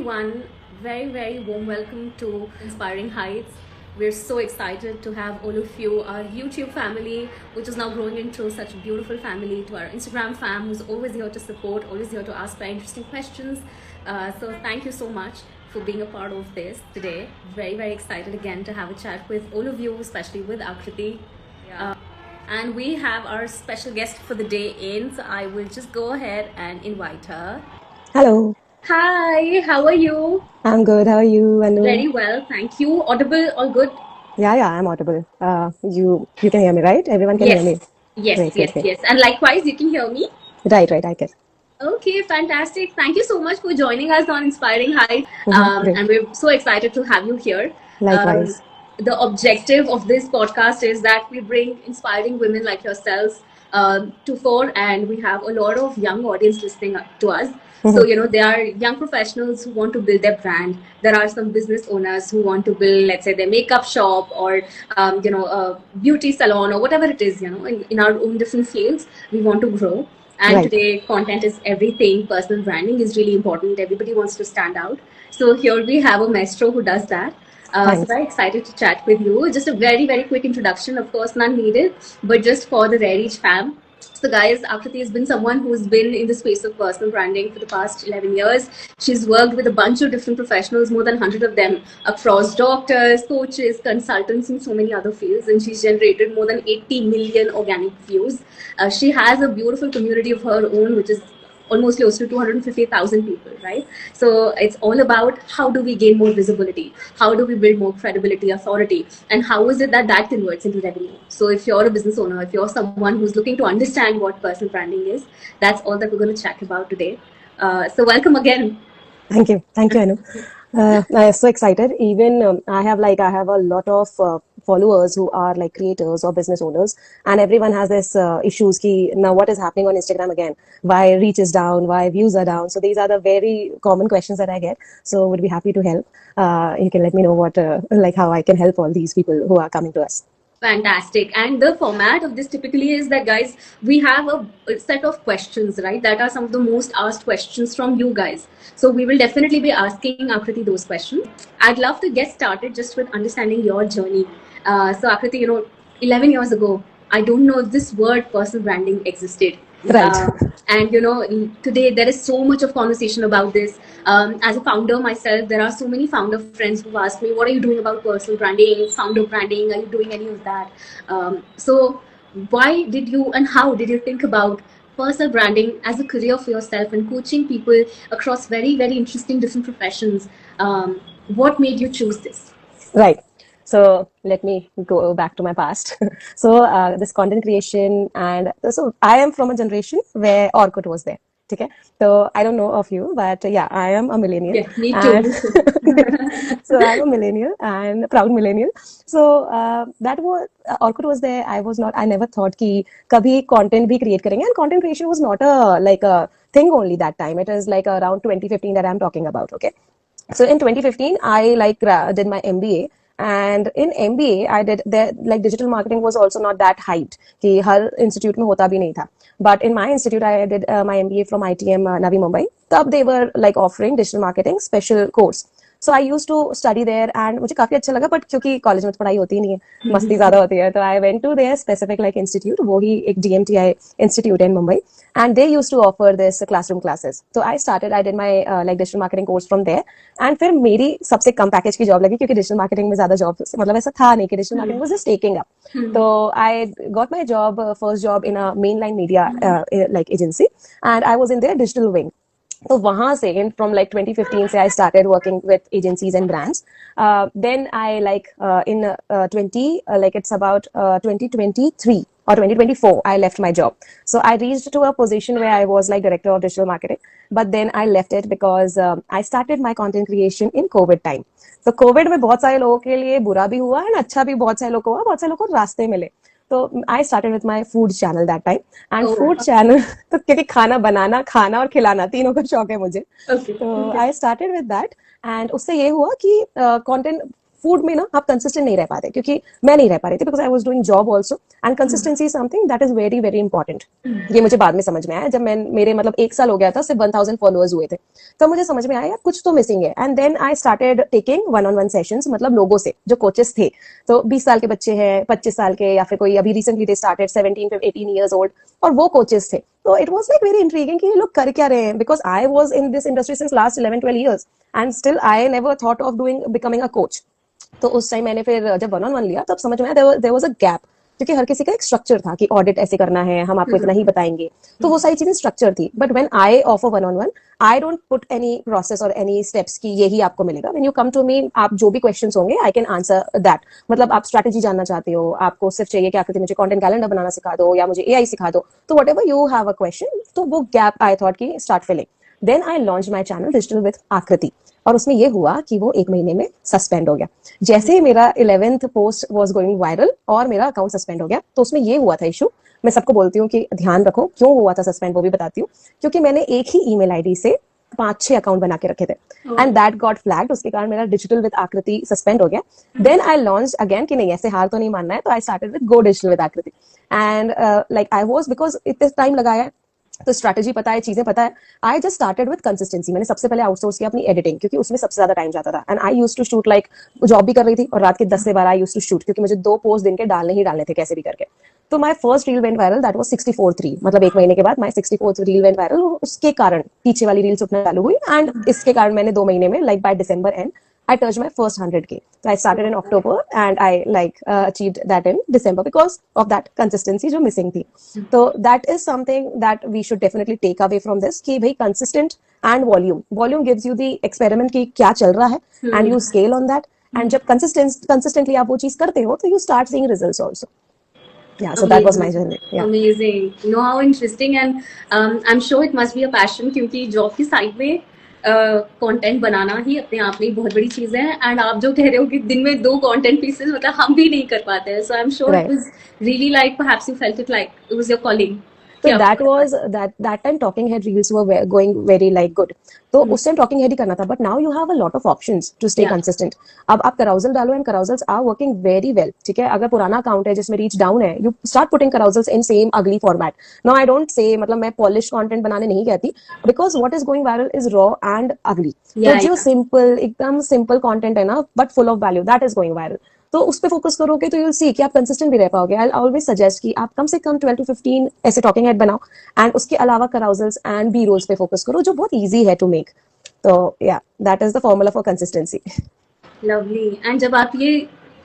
everyone. Very warm welcome to Inspiring Heights. We're so excited to have all of you, our YouTube family, which is now growing into such a beautiful family, to our Instagram fam, who's always here to support, always here to ask very interesting questions. So thank you so much for being a part of this today. Very excited again to have a chat with all of you, especially with Akriti. And we have our special guest for the day in, so I will just go ahead and invite her. Hello, Hi, how are you? I'm good. How are you, Anu? Very well, thank you. Audible, all good? Yeah, I'm audible. You can hear me, right? Everyone can hear Yes, me. yes, Great, great, yes, great. yes. And likewise, you can hear me? Right, I can. Okay, fantastic. Thank you so much for joining us on Inspiring Heights. Great. And we're so excited to have you here. Um, Likewise. the objective of this podcast is that we bring inspiring women like yourselves to fore, and we have a lot of young audience listening to us. So, there are young professionals who want to build their brand. There are some business owners who want to build, let's say, their makeup shop or, a beauty salon or whatever it is, in our own different fields, we want to grow. And Right. today, content is everything. Personal branding is really important. Everybody wants to stand out. So here we have a maestro who does that. So Thanks. very excited to chat with you. Just a very quick introduction, of course, none needed, but just for the Rare Reach fam. So, guys, Akriti has been someone who's been in the space of personal branding for the past 11 years. She's worked with a bunch of different professionals, more than 100 of them, across doctors, coaches, consultants, and so many other fields. And she's generated more than 80 million organic views. She has a beautiful community of her own, which is almost close to 250,000 people, right? So it's all about how do we gain more visibility? How do we build more credibility, authority? And how is it that that converts into revenue? So if you're a business owner, if you're someone who's looking to understand what personal branding is, that's all that we're going to chat about today. So welcome again. Thank you, Anu. I'm so excited. Even I have a lot of followers who are like creators or business owners, and everyone has this issues. Ki now what is happening on Instagram again? Why reach is down? Why views are down? So these are the very common questions that I get. So would be happy to help. You can let me know what like how I can help all these people who are coming to us. Fantastic. And the format of this typically is that, guys, we have a set of questions, right? That are some of the most asked questions from you guys. So we will definitely be asking Akriti those questions. I'd love to get started just with understanding your journey. So, Akriti, 11 years ago, I don't know if this word personal branding existed. Right. And today there is so much of conversation about this. As a founder myself, there are so many founder friends who ask me, what are you doing about personal branding, founder branding? Are you doing any of that? So why did you and how did you think about personal branding as a career for yourself and coaching people across very interesting different professions? What made you choose this? Right. So let me go back to my past. So this content creation, and so I am from a generation where Orkut was there. Okay. So I don't know of you, but yeah, I am a millennial, Yeah, me and too. so I'm a millennial and proud millennial. So that was Orkut was there. I was not. I never thought कि कभी content भी create करेंगे, and content creation was not a like a thing only that time. It is like around 2015 that I'm talking about. Okay. So in 2015 I like did my MBA, and in MBA I did there, like digital marketing was also not that hyped कि हर institute में होता भी नहीं था, but in my institute I did my MBA from ITM Navi Mumbai. तब they were like offering digital marketing special course. So I used to study there, and मुझे काफी अच्छा लगा, but क्योंकि कॉलेज में तो पढ़ाई होती ही नहीं है, मस्ती ज्यादा होती है, तो I went to their specific like institute, वो ही एक DMTI institute in Mumbai, and they used to offer this classroom classes. So I did my like digital marketing course from there, and फिर मेरी सबसे कम पैकेज की job लगी, क्योंकि digital marketing में ज्यादा जॉब मतलब ऐसा था नहीं कि digital marketing was just taking up. तो I got my job, first job in a main line media like agency, and I was in their digital wing. तो वहां से इन फ्रॉम लाइक 2015 से I started working with agencies and brands. Then I like in 20 like it's about 2023 or 2024 I left my job. So I reached to a position where I was like director of digital marketing, but then I left it because I started my content creation in COVID time. तो Covid में बहुत सारे लोगों के लिए बुरा भी हुआ है, अच्छा भी बहुत सारे लोगों को हुआ, बहुत सारे लोगों को रास्ते मिले. तो I started with my food channel that time, and food channel तो क्योंकि खाना बनाना, खाना और खिलाना तीनों का शौक है मुझे. Okay. तो I started with that, and उससे ये हुआ कि कंटेंट फूड में ना आप कंसिस्टेंट नहीं रह पाते, क्योंकि मैं नहीं रह पा रही थी, because I was doing job also, and consistency is something that is very very important. ये मुझे बाद में समझ में आया, जब मैं मेरे मतलब 1 साल हो गया था, सिर्फ 1000 फॉलोअर्स हुए थे, तो मुझे समझ में आया यार कुछ तो मिसिंग है। And then I started taking one on one sessions, मतलब लोगों से जो कोचेस थे, तो 20 साल के बच्चे हैं, 25 साल के, या फिर कोई अभी recently they started 17 18 years old, और वो कोचेस थे। तो it was like very intriguing कि ये लोग कर क्या रहे हैं, because I was in this industry since last 11 12 years, and still I never thought of doing becoming a coach. तो उस टाइम मैंने फिर जब वन ऑन वन लिया, तब समझ में आया देयर वाज अ गैप, क्योंकि हर किसी का एक स्ट्रक्चर था कि ऑडिट ऐसे करना है, हम आपको इतना ही बताएंगे, तो वो सारी चीजें स्ट्रक्चर थी। But when I offer one on one, I don't put any process और एनी स्टेप्स की यही आपको मिलेगा। When you come to me, आप जो भी क्वेश्चंस होंगे आई कैन आंसर दैट। मतलब आप स्ट्रैटेजी जानना चाहते हो, आपको सिर्फ चाहिए कि आकृति मुझे कंटेंट कैलेंडर बनाना सिखा दो, या मुझे एआई सिखा दो, तो whatever you have a question, तो वो गैप आई थॉट की start filling. Then I launch my channel digital with Aakriti, और उसमें ये हुआ कि वो 1 महीने में सस्पेंड हो गया। जैसे ही मेरा 11th post was going viral और मेरा अकाउंट सस्पेंड हो गया, तो उसमें ये हुआ था इशू। मैं सबको बोलती हूँ कि ध्यान रखो, क्यों हुआ था सस्पेंड वो भी बताती हूँ। क्योंकि मैंने एक ही ईमेल आईडी से 5-6 अकाउंट बना के रखे थे, एंड दैट गॉट फ्लैग्ड। उसके कारण मेरा डिजिटल विद आकृति सस्पेंड हो गया। देन आई लॉन्च अगेन कि नहीं, ऐसे हार तो नहीं मानना है, तो I started with go digital with Akriti. And like I was, because इतने टाइम लगाया तो स्ट्रैटेजी पता है, चीजें पता है, I just started with consistency. मैंने सबसे पहले आउटसोर्स किया अपनी एडिटिंग, क्योंकि उसमें सबसे ज्यादा टाइम जाता था। And I use to shoot, like job भी कर रही थी और रात के 10 से 12 आई यूज टू शूट, क्योंकि मुझे 2 पोस्ट दिन के डालने ही डालने थे कैसे भी करके। तो my first reel went viral, that was 64th reel, मतलब 1 महीने के बाद my 64th reel went viral. उसके कारण पीछे वाली रील्स उठना चालू हुई, एंड इसके कारण मैंने 2 महीने में, like by December end, I touched my first 100K. So I started in October and I achieved that in December because of that consistency जो missing थी. So that is something that we should definitely take away from this कि भाई consistent and volume. Volume gives you the experiment कि क्या चल रहा है, and you scale on that. And जब consistently आप वो चीज करते हो, तो you start seeing results also. Yeah, so that was my journey. Yeah. Amazing. You know how interesting, and I'm sure it must be a passion, क्योंकि job की side में कंटेंट बनाना ही अपने आप में बहुत बड़ी चीज है। एंड आप जो कह रहे हो कि दिन में 2 कंटेंट पीसेस, मतलब हम भी नहीं कर पाते हैं। So I am sure it was really like perhaps you felt it like it was your calling. So that was that time talking head reels were going very like good. तो उस time talking head ही करना था, but now you have a lot of options to stay consistent. अब आप carousel डालो, and carousels are working very well. ठीक है, अगर पुराना अकाउंट है जिसमें रीच डाउन है, you start putting carousels in same ugly format. Now I don't say, मतलब मैं polished content बनाने नहीं कहती, because what is going viral is raw and ugly. तो जो simple, एकदम simple content है ना, but full of value, that is going viral. तो उस पे फोकस करोगे तो यू विल सी कि आप कंसिस्टेंट भी रह पाओगे। आई ऑलवेज सजेस्ट कि आप कम से कम 12 to 15 ऐसे टॉकिंग हेड बनाओ, एंड उसके अलावा carousels एंड बी रोल्स पे फोकस करो, जो बहुत इजी है टू मेक। तो या that is the formula for consistency. Lovely. And जब आप ये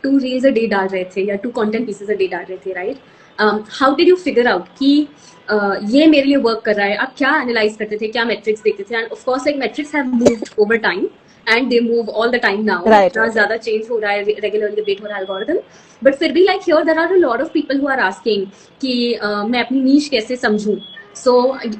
2 रील्स अ डे डाल रहे थे या 2 कंटेंट पीसेस अ डे डाल रहे थे, right, how did you figure out कि ये मेरे लिए वर्क कर रहा है? आप क्या एनालाइज करते थे, क्या मेट्रिक्स देखते थे? End of course like matrix have moved over time and they move all the time now. इतना ज़्यादा change हो रहा है, regularly update हो रहा है algorithm. But फिर भी like here there are a lot of people who are asking कि मैं अपनी niche कैसे समझूं? So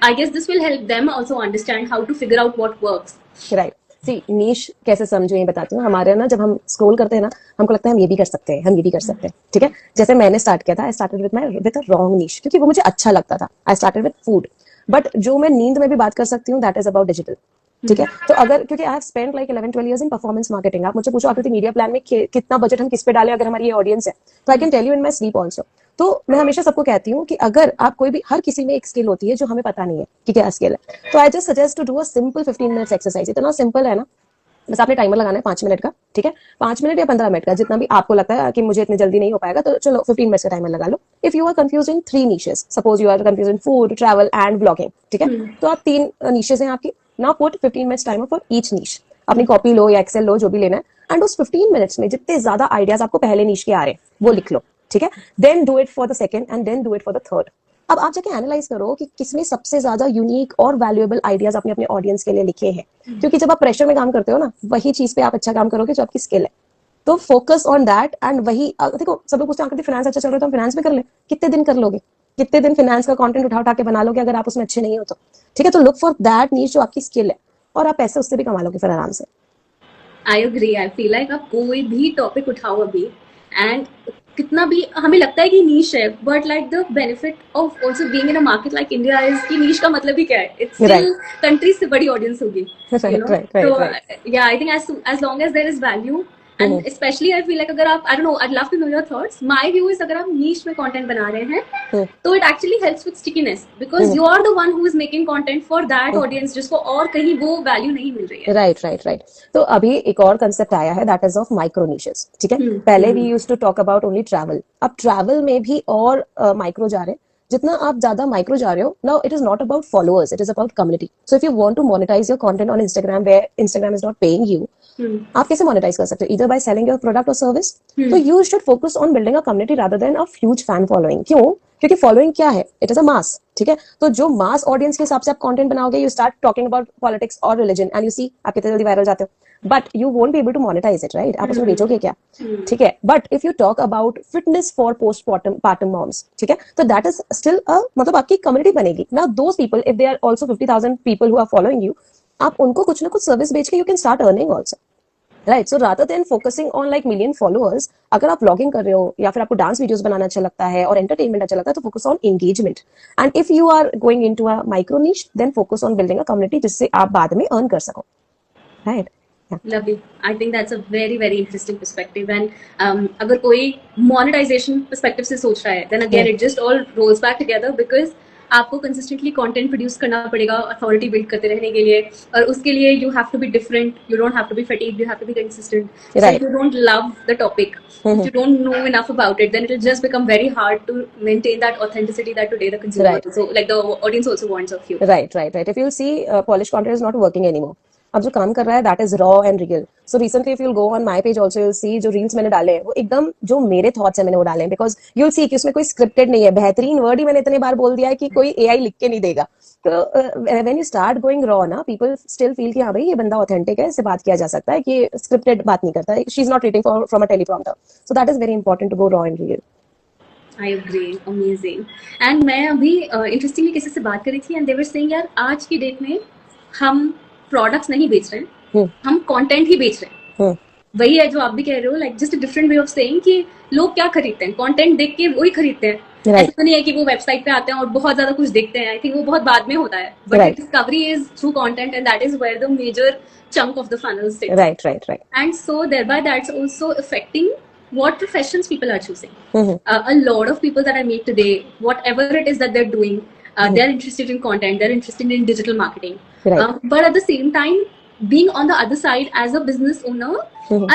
I guess this will help them also understand how to figure out what works. Right. See, niche कैसे समझो ये बताती हूँ। हमारे ना जब हम स्क्रॉल करते हैं ना, हमको लगता है हम ये भी कर सकते हैं, हम ये भी कर सकते हैं। ठीक है, जैसे मैंने स्टार्ट किया था, आई started with a wrong niche, क्योंकि वो मुझे अच्छा लगता था। आई स्टार्टेड विद फूड, बट जो मैं नींद में भी बात कर सकती हूँ, दैट इज अबाउट डिजिटल। ठीक है, तो अगर, क्योंकि I have spent like 11-12 years in performance marketing. आप मुझे पूछो आकृति मीडिया प्लान में कितना बजट हम किस पे डालें अगर हमारी ये ऑडियंस है, तो I can tell you in my sleep also. तो मैं हमेशा सबको कहती हूँ कि अगर आप कोई भी, हर किसी में एक स्किल होती है जो हमें पता नहीं है कि क्या स्किल है, तो I just suggest to do a simple 15 minutes exercise. इतना सिंपल है ना, बस आपने टाइमर लगाना है 5 मिनट का। ठीक है, 5 मिनट या 15 मिनट का, जितना भी आपको लगता है कि मुझे इतनी जल्दी नहीं हो पाएगा, तो चलो 15 मिनट का टाइमर लगा लो। If you are confuse in 3 niches, suppose you are confuse in food, travel and blogging, ठीक है, तो आप 3 niches हैं आपकी। Now put 15 minutes timer for each niche। अपनी कॉपी लो या एक्सेल लो, जो भी लेना है, एंड उस 15 मिनट्स में जितने ज्यादा आइडियाज आपको पहले niche के आ रहे हैं वो लिख लो। ठीक है, then do it for the second and then do it for the third. अब आप जाके एनालाइज करो कि किसने सबसे ज्यादा यूनिक और वैल्यूएबल आइडियाज अपने अपने ऑडियंस के लिए लिखे हैं, क्योंकि जब आप प्रेशर में काम करते हो ना, वही चीज पे आप अच्छा काम करोगे जो आपकी स्किल है। तो फोकस ऑन दैट, एंड वही, देखो सब लोग पूछते हैं फाइनेंस अच्छा चल रहा है तो हम फाइनेंस में कर ले। कितने दिन कर लोगे, कितने दिन फाइनेंस का कंटेंट उठा उठा के बना लोगे अगर आप उसमें अच्छे नहीं हो तो? ठीक है, तो लुक फॉर दैट नीश जो आपकी स्किल है, और आप पैसे उससे भी कमा लोगे फिर आराम से। I agree. I feel like आप कोई भी टॉपिक उठाओ अभी, एंड कितना भी हमें लगता है कि नीश है, but like the benefit of also being in a market like India is कि नीश का मतलब ही क्या है? इट्स स्टिल कंट्री से बड़ी ऑडियंस होगी, यू नो। तो या I think as long as there is value And especially I feel like अगर आप, I don't know, I'd love to know your thoughts. My view is अगर आप niche में content बना रहे हैं तो it actually helps with stickiness because you are the one who is making content for that audience जिसको और कहीं वो value नहीं मिल रही है. राइट. तो अभी एक और कंसेप्ट आया है, that is of micro niches. ठीक है, पहले we used to talk about only travel. अब ट्रैवल में भी और माइक्रो जा रहे हैं. जितना आप ज्यादा माइक्रो जा रहे हो, now it is not about followers, it is about community. So if you want to monetize your content on Instagram where Instagram is not paying you, आप कैसे मोनेटाइज कर सकते हो? इधर बाय सेलिंग योर प्रोडक्ट और service. तो you should focus on building a community rather than a huge fan following. क्यों? क्योंकि फॉलोइंग क्या है? It is a mass. ठीक है, तो जो मास ऑडियंस के हिसाब से आप कंटेंट बनाओगे, you start talking about politics और रिलीजन एंड यू सी आप कितने जल्दी वायरल जाते हो. But you won't be able to monetize it, right? आप उसमें बेचोगे क्या? ठीक है, but if you talk about fitness for post partum moms, ठीक है, तो दैट इज स्टिल मतलब आपकी कम्युनिटी बनेगी. Now those people, if they are also 50,000 people who are following you, आप उनको कुछ ना कुछ सर्विस बेच के you can start earning also. Right, so rather than focusing on like million followers, अगर आप व्लॉगिंग कर रहे हो या फिर आपको डांस वीडियोस बनाना अच्छा लगता है और एंटरटेनमेंट अच्छा लगता है, तो focus on engagement. And if you are going into a micro niche, then focus on building a community जिससे आप बाद में अर्न कर सको. Right. Lovely. I think that's a very very interesting perspective. And अगर कोई monetization perspective से सोच रहा है, then again it just all rolls back together because आपको कंसिस्टेंटली कंटेंट प्रोड्यूस करना पड़ेगा अथॉरिटी बिल्ड करते रहने के लिए, और उसके लिए you have to be different, you don't have to be fatigued, you have to be consistent. So if you don't love the topic, if you don't know enough about it, then it will just become very hard to maintain that authenticity that today the consumer, so like the audience also wants of you. Right. If you'll see, polished content is not working anymore. अब जो काम कर रहा है that is raw and real. So recently if you'll go on my page also, you'll see जो reels मैंने डाले हैं वो एकदम जो मेरे थॉट्स है मैंने वो डाले हैं. बिकॉज यूल सी कि उसमें कोई स्क्रिप्टेड नहीं है. बेहतरीन वर्ड ही मैंने इतने बार बोल दिया है कि कोई एआई लिख के नहीं देगा. तो when you start going raw ना, पीपल स्टिल फील कि हाँ भाई ये बंदा ऑथेंटिक है, इससे बात किया जा सकता है, कि स्क्रिप्टेड बात नहीं करता है, she is not reading from a teleprompter. So that is very important to go raw and real. I agree, amazing. And मैं अभी इंटरेस्टिंगली किसी से बात करी थी, and they were saying यार आज की डेट में हम प्रोडक्ट्स नहीं बेच रहे हैं, हम कंटेंट ही बेच रहे हैं. वही है जो आप भी कह रहे हो, like just a different way of saying कि लोग क्या खरीदते हैं, कंटेंट देख के वही खरीदते हैं. ऐसा तो नहीं है कि वो वेबसाइट पे आते हैं और बहुत ज्यादा कुछ देखते हैं. आई थिंक वो बहुत बाद में होता है, but discovery is through content and that is where the major chunk of the funnel sits. Right. And so thereby that's also affecting what professions people are choosing. A lot of people that I meet today, whatever it is that they're doing, they're interested in content, they're interested in digital marketing. But at the same time, being on the other side as a business owner,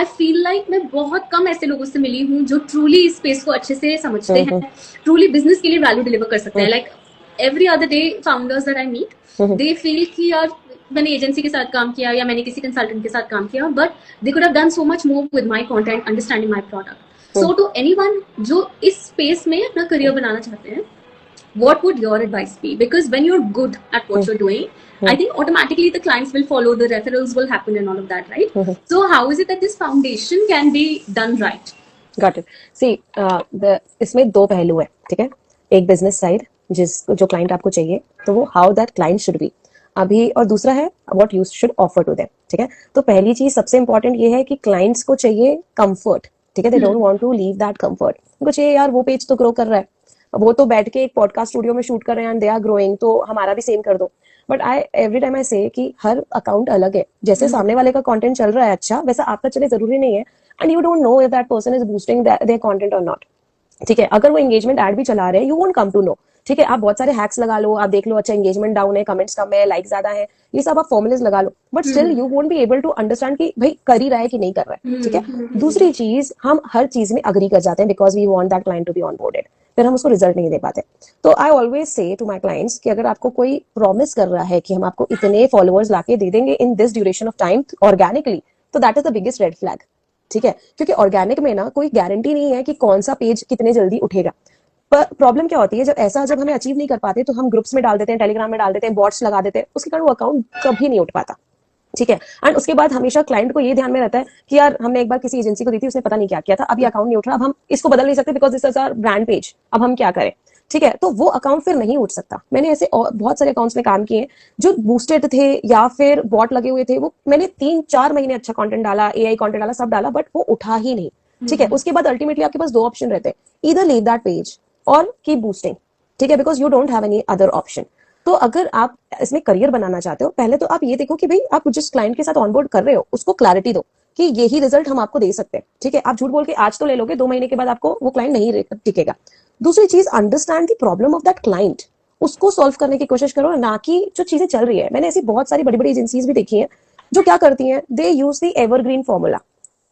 I feel like मैं बहुत कम ऐसे लोगों से मिली हूँ जो truly इस space को अच्छे से समझते हैं, truly business के लिए वैल्यू डिलीवर कर सकते हैं. Like every other day founders that I meet, they feel कि यार मैंने एजेंसी के साथ काम किया या मैंने किसी कंसल्टेंट के साथ काम किया, but they could have done so much more with my content, understanding my product. So to anyone जो इस स्पेस में अपना करियर बनाना चाहते हैं, what would your advice be? Because when you're good at what you're doing, I think automatically the clients will follow, the referrals will happen and all of that, right? So how is it that this foundation can be done right? Got it. See, इसमें दो पहलू है, ठीक है. एक business side जो client आपको चाहिए, तो वो how that client should be अभी, और दूसरा है what you should offer to them. ठीक है, तो पहली चीज सबसे इंपॉर्टेंट ये है कि क्लाइंट्स को चाहिए कंफर्ट. ठीक है, they don't want to leave that comfort. उनको चाहिए यार वो पेज तो ग्रो कर रहा है, वो तो बैठ के एक पॉडकास्ट स्टूडियो में शूट कर रहे हैं एंड दे आर ग्रोइंग, तो हमारा भी सेम कर दो. But I every time I से कि हर अकाउंट अलग है. जैसे सामने वाले का कंटेंट चल रहा है अच्छा, वैसा आपका चले जरूरी नहीं है. And you don't know if that person is boosting their content और नॉट. ठीक है, अगर वो एंगेजमेंट एड भी चला रहे हैं, you won't come to know. ठीक है, आप बहुत सारे हैक्स लगा लो, आप देख लो अच्छा एंगेजमेंट डाउन है, कमेंट्स कम है, लाइक ज्यादा है, ये सब आप फॉर्मुलेज लगा लो, but still you won't be able to understand कि भाई कर ही रहा है कि नहीं कर रहा है. ठीक है, दूसरी चीज, हम हर चीज में अग्री कर जाते हैं because we want that client to be onboarded, फिर हम उसको रिजल्ट नहीं दे पाते. तो I always say to my clients कि अगर आपको कोई प्रॉमिस कर रहा है कि हम आपको इतने फॉलोअर्स लाके दे देंगे in this duration of time organically, तो that is the biggest red flag. ठीक है, क्योंकि ऑर्गेनिक में ना कोई गारंटी नहीं है कि कौन सा पेज कितने जल्दी उठेगा. पर प्रॉब्लम क्या होती है, जब हमें अचीव नहीं कर पाते तो हम ग्रुप्स में डाल देते हैं, टेलीग्राम में डाल देते हैं, बॉट्स लगा देते हैं, उसके कारण वो अकाउंट कभी नहीं उठ पाता. ठीक है, एंड उसके बाद हमेशा क्लाइंट को ये ध्यान में रहता है कि यार हमने एक बार किसी एजेंसी को दी थी, उसने पता नहीं क्या किया था, अभी अकाउंट नहीं उठ रहा, अब हम इसको बदल नहीं सकते because this is our brand page, अब हम क्या करें. ठीक है, तो वो अकाउंट फिर नहीं उठ सकता. मैंने ऐसे बहुत सारे अकाउंट्स में काम किए जो बूस्टेड थे या फिर बॉट लगे हुए थे, वो मैंने 3-4 महीने अच्छा कंटेंट डाला, एआई कंटेंट डाला, सब डाला, बट वो उठा ही नहीं. ठीक है, उसके बाद अल्टीमेटली आपके पास 2 ऑप्शन रहते हैं, ईदर लीव दैट पेज और कीप बूस्टिंग. ठीक है, because you don't have any other option. तो अगर आप इसमें करियर बनाना चाहते हो, पहले तो आप ये देखो कि भाई आप जिस क्लाइंट के साथ ऑनबोर्ड कर रहे हो उसको क्लैरिटी दो कि यही रिजल्ट हम आपको दे सकते हैं, ठीक है। आप झूठ बोल के आज तो ले लोगे, 2 महीने के बाद आपको वो क्लाइंट नहीं टिकेगा। दूसरी चीज, understand the problem of that client, उसको सॉल्व करने की कोशिश करो, ना कि जो चीजें चल रही है। मैंने ऐसी बहुत सारी बड़ी बड़ी एजेंसीज भी देखी हैं जो क्या करती हैं, दे यूज द एवरग्रीन फॉर्मूला,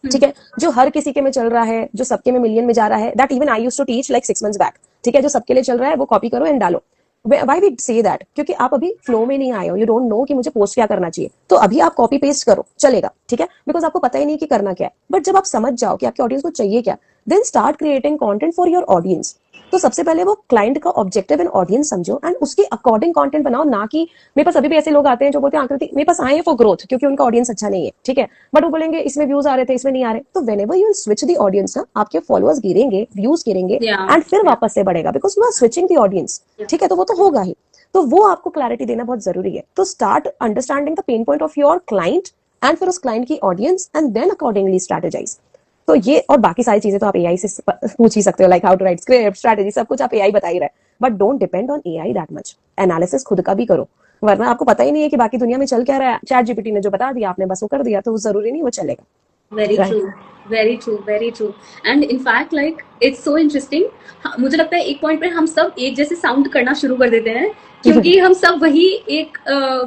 ठीक है, जो हर किसी के में चल रहा है, जो सबके में मिलियन में जा रहा है, that even I used to teach like 6 months बैक, ठीक है, जो सबके लिए चल रहा है वो कॉपी करो एंड डालो। वाई वी से दैट, क्योंकि आप अभी फ्लो में नहीं आए हो, यू डोंट नो कि मुझे पोस्ट क्या करना चाहिए, तो अभी आप कॉपी पेस्ट करो, चलेगा, ठीक है, बिकॉज आपको पता ही नहीं कि करना क्या है। बट जब आप समझ जाओ कि आपके ऑडियंस को चाहिए क्या, then start creating content for your audience. तो सबसे पहले वो क्लाइंट का ऑब्जेक्टिव एंड ऑडियंस समझो एंड उसके अकॉर्डिंग कंटेंट बनाओ, ना कि मेरे पास अभी भी ऐसे लोग आते हैं जो बोलते हैं आकृति मेरे पास आए हैं फॉर ग्रोथ, क्योंकि उनका ऑडियंस अच्छा नहीं है, ठीक है, बट वो बोलेंगे इसमें व्यूज आ रहे थे, इसमें नहीं आ रहे। तो whenever you switch the audience ना, आपके फॉलोअर्स गिरेंगे, व्यूज गिरेंगे एंड फिर वापस से बढ़ेगा, because you are switching the audience, ठीक है, तो वो तो होगा ही। तो वो आपको क्लैरिटी देना बहुत जरूरी है। तो start understanding the pain point of your client and फिर उस क्लाइंट की audience and then accordingly strategize. तो ये और बाकी सारी चीजें तो आप एआई से पूछ ही सकते हो, like how to write script, strategy, सब कुछ आप एआई बता ही रहे, but don't depend on AI that much. Analysis खुद का भी करो, वरना आपको पता ही नहीं है कि बाकी दुनिया में चल क्या रहा है। चैट जीपीटी ने जो बता दिया आपने बस वो कर दिया, तो जरूरी नहीं वो चलेगा। Very true, very true, very true. And in fact, like it's so interesting. मुझे लगता है एक पॉइंट पे हम सब एक जैसे साउंड करना शुरू कर देते हैं, क्योंकि हम सब वही एक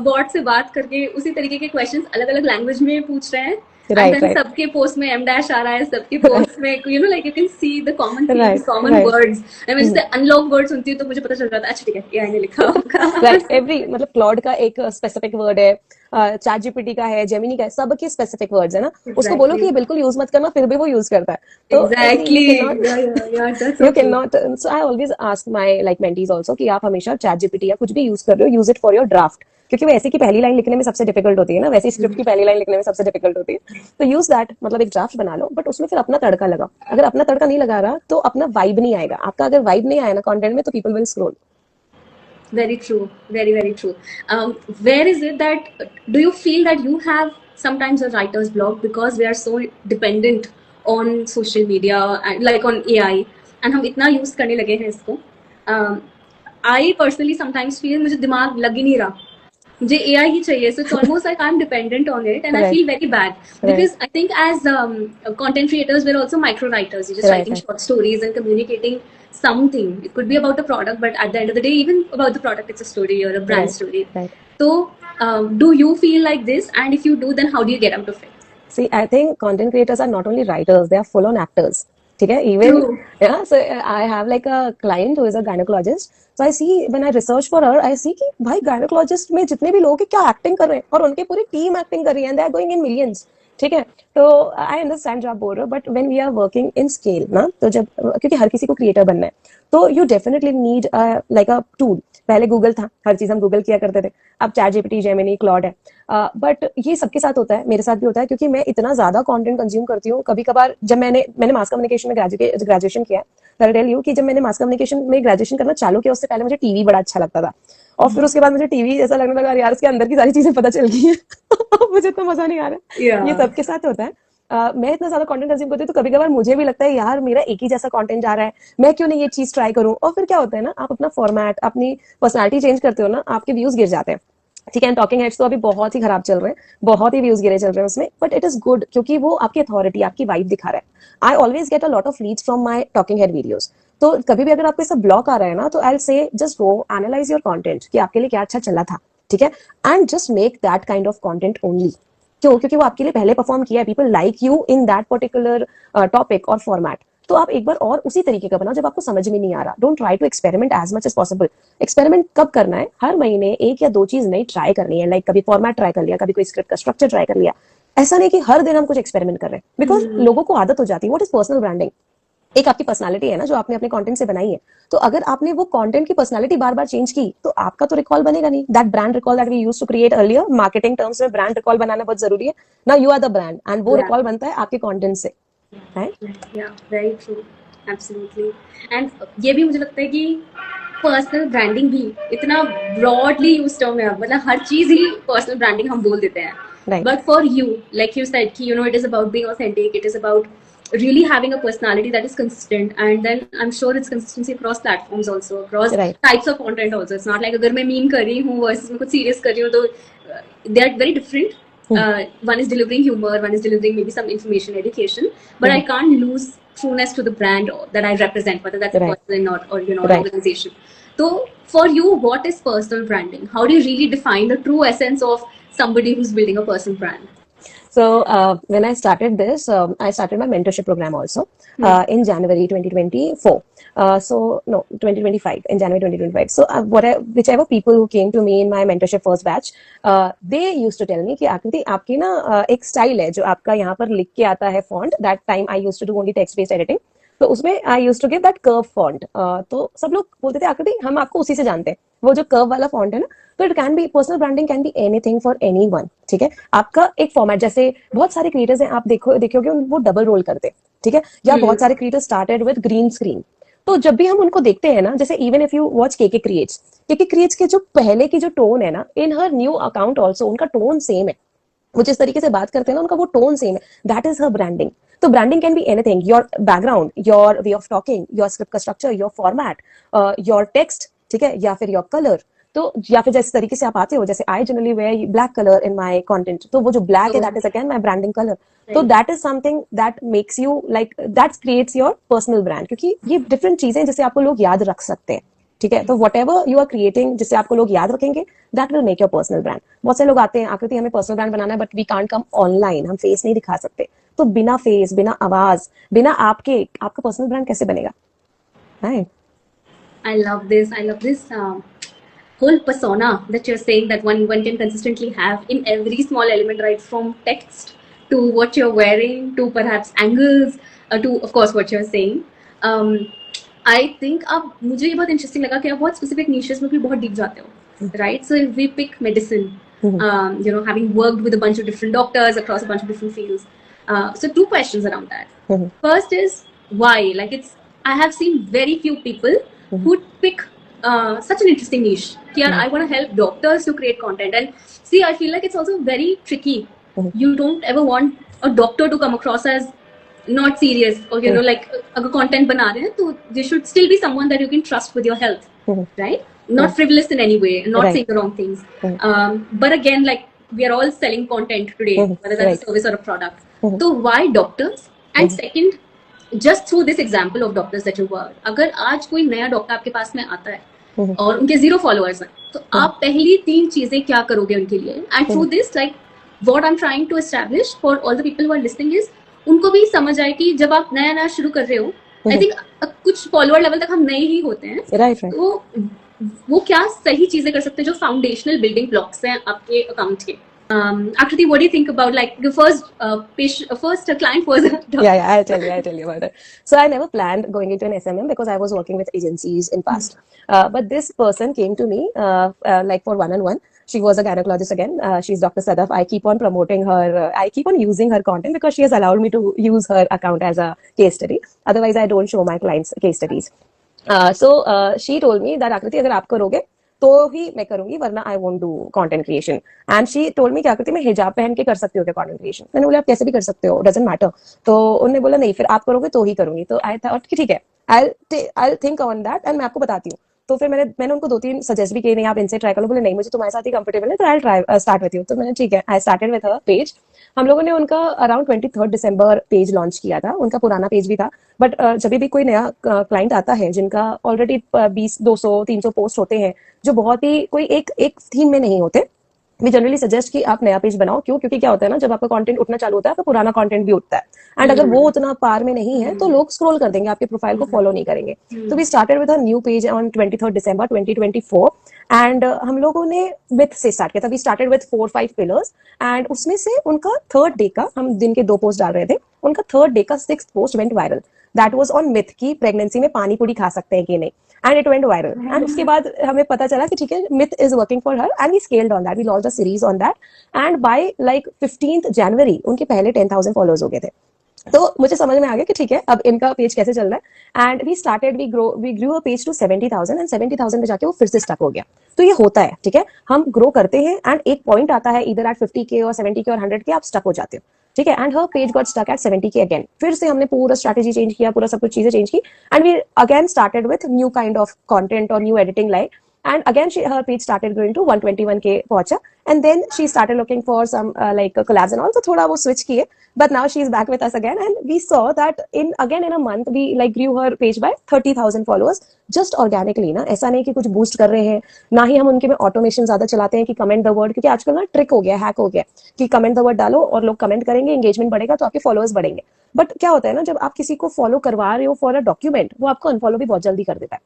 बॉट से बात करके उसी तरीके के क्वेश्चंस अलग अलग लैंग्वेज में पूछ रहे हैं। Right, and then right. सबके पोस्ट में m dash आ रहा है, सबके पोस्ट में you know like you can see the common themes, Right, common right. words. I mean जैसे अनलॉक वर्ड सुनती हूँ तो मुझे पता चल रहा था, अच्छा ठीक है AI ने लिखा होगा। राइट, एवरी मतलब क्लॉड का एक स्पेसिफिक वर्ड है, चैट जीपीटी का है, जेमिनी का है, सबके स्पेसिफिक वर्ड्स है ना। उसको बोलो कि ये बिल्कुल यूज मत करना, फिर भी वो यूज करता है। तो Exactly. Yeah, that's so you can true. Not, so I always ask my like mentees also कि आप हमेशा चैट जीपीटी या कुछ भी यूज कर रहे हो, use it for your draft, क्योंकि वैसे की पहली लाइन लिखने में सबसे डिफिकल्ट होती है ना, वैसे स्क्रिप्ट की पहली लाइन लिखने में सबसे डिफिकल्ट होती है। तो यूज दैट, मतलब एक ड्राफ्ट बना लो, बट उसमें फिर अपना तड़का लगाओ। अगर अपना तड़का नहीं लगा रहा तो अपना वाइब नहीं आएगा आपका, अगर वाइब नहीं आया ना कंटेंट में, तो people will scroll. Very true. Very, very true. Where is it that do you feel that you have sometimes a writer's block because we are so dependent on social media and like on AI and हम इतना use करने लगे हैं इसको. I personally sometimes feel मुझे दिमाग लग ही नहीं रहा. मुझे AI ही चाहिए, so it's almost like I'm dependent on it and I Right. feel very bad because I think as content creators we're also micro writers. You're just Right, writing right. short stories and communicating something. It could be about a product, but at the end of the day, even about the product, it's a story or a brand Right, story. right. So, do you feel like this? And if you do, then how do you get out of it? See, I think content creators are not only writers, they are full on actors. ठीक है, even True. yeah, so I have like a client who is a gynecologist, so I see when I research for her, I see कि भाई gynecologist में जितने भी लोग हैं क्या एक्टिंग कर रहे हैं, और उनकी पूरी टीम एक्टिंग कर रही है, and they are going in millions, ठीक है। तो आई अंडरस्टैंड जो आप बोल रहे हो, but when we are working in scale ना, तो जब, क्योंकि हर किसी को क्रिएटर बनना है, तो you definitely need like a tool. पहले गूगल था, हर चीज हम गूगल किया करते थे, अब चैट जीपीटी, जेमिनी, क्लॉड है, बट ये सबके साथ होता है, मेरे साथ भी होता है, क्योंकि मैं इतना ज्यादा कंटेंट कंज्यूम करती हूँ। कभी कभार जब मैंने मास कम्युनिकेशन में ग्रेजुएशन किया, आई टेल यू कि जब मैंने मास कम्युनिकेशन में ग्रेजुएशन करना चालू किया, उससे पहले मुझे टीवी बड़ा अच्छा लगता था, और फिर उसके बाद मुझे टीवी ऐसा लगने लगा यार इसके अंदर की सारी चीजें पता चल गई है मुझे इतना मजा नहीं आ रहा। Yeah. ये सबके साथ होता है। मैं इतना ज्यादा कंटेंट कंज्यूम करती हूँ, तो कभी कभार मुझे भी लगता है यार मेरा एक ही जैसा कंटेंट जा रहा है, मैं क्यों नहीं ये चीज ट्राई करूं। और फिर क्या होता है ना, आप अपना फॉर्मेट, अपनी पर्सनालिटी चेंज करते हो ना, आपके व्यूज गिर जाते हैं, ठीक है। टॉकिंग हेड्स तो अभी बहुत ही खराब चल रहे हैं, बहुत ही व्यूज गिरे चल रहे हैं उसमें, बट इट इज गुड, क्योंकि वो आपकी अथॉरिटी, आपकी वाइब दिखा रहा है। I always get a lot of leads from my talking head videos. तो कभी भी अगर आपको ऐसा ब्लॉक आ रहा है ना, तो I will say just go analyse your content कि आपके लिए क्या अच्छा चला था, ठीक है, and just make that kind of content only. क्यों? क्योंकि वो आपके लिए पहले परफॉर्म किया है, people like you in that particular topic और फॉर्मेट। तो आप एक बार और उसी तरीके का बनाओ जब आपको समझ में नहीं आ रहा। Don't try to experiment as much as possible. Experiment कब करना है? हर महीने एक या दो चीज नई ट्राई करनी है, लाइक कभी फॉर्मेट ट्राई कर लिया, कभी कोई स्क्रिप्ट का स्ट्रक्चर ट्राई कर लिया। ऐसा नहीं कि हर दिन हम कुछ एक्सपेरिमेंट कर रहे हैं, बिकॉज लोगों को आदत हो जाती है। What is personal branding? एक आपकी पर्सनालिटी है ना, जो आपने अपने कंटेंट से बनाई है। तो अगर आपने वो कंटेंट की पर्सनालिटी बार बार चेंज की, तो आपका तो रिकॉल बनेगा नहीं। That brand recall that we used to create earlier, marketing terms में ब्रांड रिकॉल बनाना बहुत जरूरी है ना। You are the brand, and वो रिकॉल बनता है आपके कंटेंट से, right? Yeah, very true. Absolutely. And ये भी मुझे लगता है कि पर्सनल ब्रांडिंग भी इतना ब्रॉडली यूज टर्म है अब, मतलब हर चीज ही पर्सनल ब्रांडिंग हम बोल देते हैं। Right. But for you, like you said, कि, you know, it is about being authentic. It is about really having a personality that is consistent, and then I'm sure it's consistency across platforms also, across Right. types of content also. It's not like अगर मैं meme कर रही हूँ versus मैं कुछ serious कर रही हूँ, तो they are very different. One is delivering humor, one is delivering maybe some information, education, but I can't lose trueness to the brand that I represent, whether that's a Right. person or an Right. organization. So for you, what is personal branding? How do you really define the true essence of somebody who's building a personal brand? So when I started this, I started my mentorship program also in January 2024. So no, 2025, in January 2025. So whichever people who came to me in my mentorship first batch, they used to tell me कि आकृति आपकी ना एक style है जो आपका यहाँ पर लिख के आता है font. That time I used to do only text based editing. तो उसमें I used to give that curve font. तो सब लोग बोलते थे आकृति हम आपको उसी से जानते हैं, वो जो कर्व वाला फॉन्ट है ना. तो it can be personal branding can be anything for anyone. ठीक है, आपका एक फॉर्मेट, जैसे बहुत सारे क्रिएटर्स हैं आप देखोगे वो डबल रोल करते हैं. ठीक है, या बहुत सारे creators started with green screen. तो जब भी हम उनको देखते हैं ना, जैसे even if you watch KK creates के जो पहले की जो टोन है ना, in her new account also उनका टोन सेम है. वो जिस तरीके से बात करते हैं ना, उनका वो टोन सेम है. That is her branding. तो branding can be anything, your background, your way of talking, your script का structure, your format, your text. ठीक है, या फिर योर कलर. तो या फिर जिस तरीके से आप आते हो, जैसे I generally wear black colour in my content, तो वो जो ब्लैक है that is again my branding colour. तो that is something that makes you like that creates your personal brand, क्योंकि ये डिफरेंट चीजें जिसे आपको लोग याद रख सकते हैं. ठीक है, तो whatever you are creating जिससे आपको लोग याद रखेंगे, that will make your personal brand. बहुत से लोग आते हैं आकृति हमें पर्सनल ब्रांड बनाना है but we can't come online, हम फेस नहीं दिखा सकते. तो बिना फेस, बिना आवाज, बिना आपका पर्सनल ब्रांड कैसे बनेगा? Right. I love this. I love this whole persona that you're saying that one can consistently have in every small element, right from text to what you're wearing to perhaps angles to of course what you're saying. I think अब मुझे ये बहुत interesting लगा कि आप बहुत specific niches में भी बहुत deep जाते हो, right? So if we pick medicine, having worked with a bunch of different doctors across a bunch of different fields. So 2 questions around that. First is why? Like I have seen very few people who pick such an interesting niche. Yeah, I want to help doctors to create content. And see, I feel like it's also very tricky. You don't ever want a doctor to come across as not serious or like agar content bana rahe hain, so there should still be someone that you can trust with your health, right? Not frivolous in any way, not saying the wrong things. But again, like we are all selling content today, whether that's a service or a product. So why doctors? And second, just through this example of doctors that you work, अगर आज कोई नया doctor आपके पास में आता है और उनके 0 फॉलोअर्स हैं, तो आप पहली 3 चीजें क्या करोगे उनके लिए? And through this like what I am trying to establish for all the people who are listening is उनको भी समझ आए कि जब आप नया शुरू कर रहे हो, आई थिंक कुछ फॉलोअर लेवल तक हम नए ही होते हैं, तो वो क्या सही चीजें कर सकते हैं जो फाउंडेशनल बिल्डिंग ब्लॉक्स हैं आपके अकाउंट के. Akriti, what do you think about like the first client was yeah, I'll tell you about it. So I never planned going into an SMM because I was working with agencies in past. But this person came to me like for one-on-one. She was a gynecologist again. She's Dr. Sadaf. I keep on promoting her. I keep on using her content because she has allowed me to use her account as a case study. Otherwise, I don't show my clients case studies. So she told me that Akriti, अगर आप करोगे तो ही मैं करूंगी, वरना I won't do content creation. And she told me क्या करती मैं हिजाब पहन के कर सकती हो क्या कंटेंट क्रिएशन? मैंने बोला आप कैसे भी कर सकते हो, डजंट मैटर. तो उन्होंने बोला नहीं, फिर आप करोगे तो ही करूंगी. तो आई थॉट कि ठीक है, I think on that and मैं आपको बताती हूँ. तो फिर मैंने उनको 2-3 सजेस्ट भी किए, नहीं आप इनसे ट्राई करो. बोले नहीं मुझे तुम्हारे साथ ही कंफर्टेबल है, तो I try start with you. तो मैंने ठीक है, आई स्टार्टेड विद हर पेज. हम लोगों ने उनका अराउंड 23 दिसंबर पेज लॉन्च किया था. उनका पुराना पेज भी था, बट जब भी कोई नया क्लाइंट आता है जिनका ऑलरेडी 20-200-300 पोस्ट होते हैं जो बहुत ही कोई एक थीम में नहीं होते, वी जनरली सजेस्ट कि आप नया पेज बनाओ. क्यों? क्योंकि क्या होता है ना, जब आपका कंटेंट उठना चालू होता है, आपका पुराना कंटेंट भी उठता है. एंड अगर वो उतना पार में नहीं है तो लोग स्क्रॉल कर देंगे, आपके प्रोफाइल को फॉलो नहीं करेंगे. तो we started with a new page on 23 December 2024. And हम लोगों ने विथ से स्टार्ट किया था. We started with 4-5 pillars. And उसमें से उनका 3rd डे का, हम दिन के 2 पोस्ट डाल रहे थे, उनका 3rd डे का 6th post went viral. That was on myth की प्रेगनेंसी में पानी पूरी खा सकते हैं कि नहीं. And it went viral. And उसके बाद हमें पता चला कि ठीक है, myth is working for her and we scaled on that. We launched a series on that and by like 15th January उनके पहले 10,000 फॉलोअर्स हो गए थे. तो मुझे समझ में आ गया कि ठीक है, अब इनका पेज कैसे चल रहा है. And we grew a page to 70,000 and 70,000 पे जाके वो फिर से स्टक हो गया. तो ये होता है, ठीक है, हम ग्रो करते हैं एंड एक पॉइंट आता है इधर एट 50K और 70K और 100K आप स्टक हो जाते हो. ठीक है, and her page got stuck at 70K again. फिर से हमने पूरा स्ट्रेटेजी चेंज किया, पूरा सब कुछ चीजें चेंज की, and we again started with new kind of content और new editing like and again her page started going to 121k पहुंचा, and then she started looking for some like collabs and all, so थोड़ा वो switch किए, but now she is back with us again, and we saw that in a month we like grew her page by 30,000 followers just organically ना, ऐसा नहीं कि कुछ boost कर रहे हैं, ना ही हम उनके में automation ज्यादा चलाते हैं कि comment the word, क्योंकि आजकल ना ट्रिक हो गया, हैक हो गया कि comment the word डालो और लोग comment करेंगे, engagement बढ़ेगा तो आपके followers बढ़ेंगे, बट क्या होता है ना, जब आप किसी को फॉलो करवा रहे हो फॉर अ डॉक्यूमेंट, वो आपको अनफॉलो भी बहुत जल्दी कर देता है,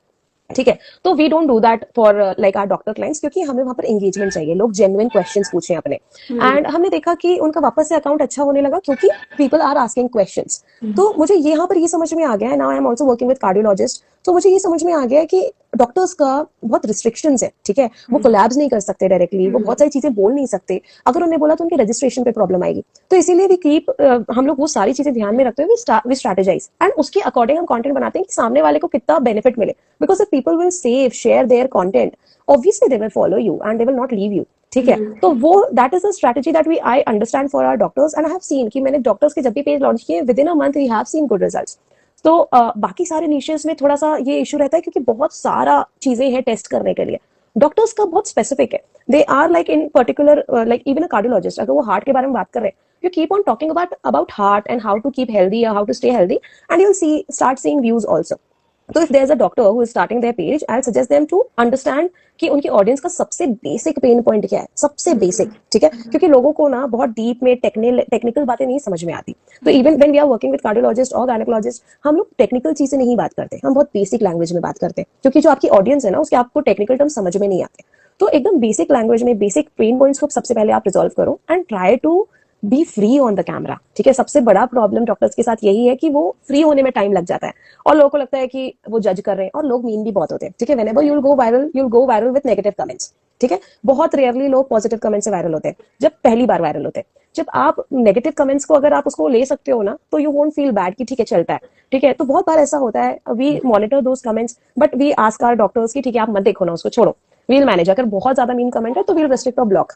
ठीक है, तो we don't do that for like our doctor clients, क्योंकि हमें वहां पर एंगेजमेंट चाहिए, लोग जेन्युइन क्वेश्चंस पूछें अपने, एंड हमने देखा कि उनका वापस से अकाउंट अच्छा होने लगा क्योंकि पीपल आर आस्किंग क्वेश्चंस। तो मुझे यहाँ पर ये समझ में आ गया है, now I am also working with cardiologist, तो मुझे ये समझ में आ गया है कि डॉक्टर्स का बहुत रिस्ट्रिक्शंस है, ठीक है, वो कोलैब्स नहीं कर सकते डायरेक्टली, वो बहुत सारी चीजें बोल नहीं सकते, अगर उन्हें बोला तो उनके रजिस्ट्रेशन पे प्रॉब्लम आएगी, तो इसीलिए वी कीप हम लोग वो सारी चीजें ध्यान में रखते हुए वी स्ट्रेटेजाइज, एंड उसके अकॉर्डिंग हम कंटेंट बनाते हैं कि सामने वाले को कितना बेनिफिट मिले, because if people will save share their content, obviously they will follow you and they will not leave you, ठीक है, तो वो that is a strategy that we I understand for our doctors, and I have seen कि मैंने doctors के जब भी page launch किए within a month we have seen good results. तो बाकी सारे निशेस में थोड़ा सा ये इशू रहता है क्योंकि बहुत सारा चीजें हैं टेस्ट करने के लिए, डॉक्टर्स का बहुत स्पेसिफिक है, they are like in particular like even a cardiologist, अगर वो हार्ट के बारे में बात कर रहे हैं, you keep on talking about heart and how to keep healthy or how to stay healthy, and you'll start seeing views also. तो if there's a doctor who is starting their page, I'll suggest them to understand कि उनकी audience का सबसे basic pain point क्या है, सबसे basic, ठीक है, क्योंकि लोगों को ना बहुत डीप में टेक्निकल बातें नहीं समझ में आती, तो even when we are working with cardiologist और गायनेकोलॉजिस्ट, हम लोग टेक्निकल चीजें नहीं बात करते, हम बहुत बेसिक लैंग्वेज में बात करते हैं, क्योंकि जो आपकी ऑडियंस है ना, उसके आपको टेक्निकल टर्म समझ में नहीं आते, तो एकदम बेसिक लैंग्वेज में बेसिक पेन पॉइंट्स को सबसे पहले आप रिजॉल्व करो and try to be free on the camera, ठीक है, सबसे बड़ा प्रॉब्लम डॉक्टर्स के साथ यही है कि वो फ्री होने में टाइम लग जाता है, और लोगों को लगता है कि वो जज कर रहे हैं, और लोग मीन भी बहुत होते हैं, ठीक है, whenever you will go viral with negative comments, ठीक है, बहुत रेयरली लोग पॉजिटिव कमेंट से वायरल होते हैं, जब पहली बार वायरल होते हैं, जब आप नेगेटिव कमेंट्स को अगर आप उसको ले सकते हो ना, तो यू वोंट फील बैड कि ठीक है चलता है, ठीक है, तो बहुत बार ऐसा होता है, we monitor those comments but we ask our doctors की ठीक है आप मत देखो ना उसको, छोड़ो, वील मैनेज, अगर बहुत ज्यादा मीन कमेंट है तो वील रेस्ट्रिक्ट और ब्लॉक,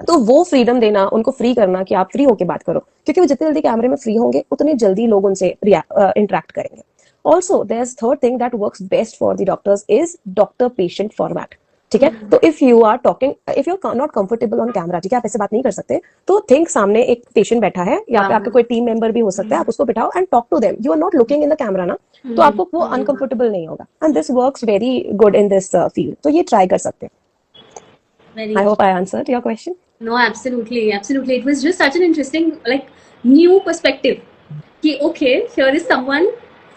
तो वो फ्रीडम देना, उनको फ्री करना कि आप फ्री होके बात करो, क्योंकि वो जितने जल्दी कैमरे में फ्री होंगे उतने जल्दी लोग उनसे इंटरेक्ट करेंगे। Also there is third thing that works best for the doctors is doctor patient format, ठीक है, तो if you are talking, if you are not comfortable on camera, ठीक है, आप ऐसे बात नहीं कर सकते, तो थिंक सामने एक पेशेंट बैठा है या आपका कोई टीम मेंबर भी हो सकता है, आप उसको बिठाओ and talk to them, you are not looking in the camera ना, तो आपको वो अनकंफर्टेबल नहीं होगा, and this works very good in this field, तो ये ट्राई कर सकते हैं। I hope I answered your question. No, absolutely, absolutely. It was just such an interesting, like, new perspective. Ki, okay, here is someone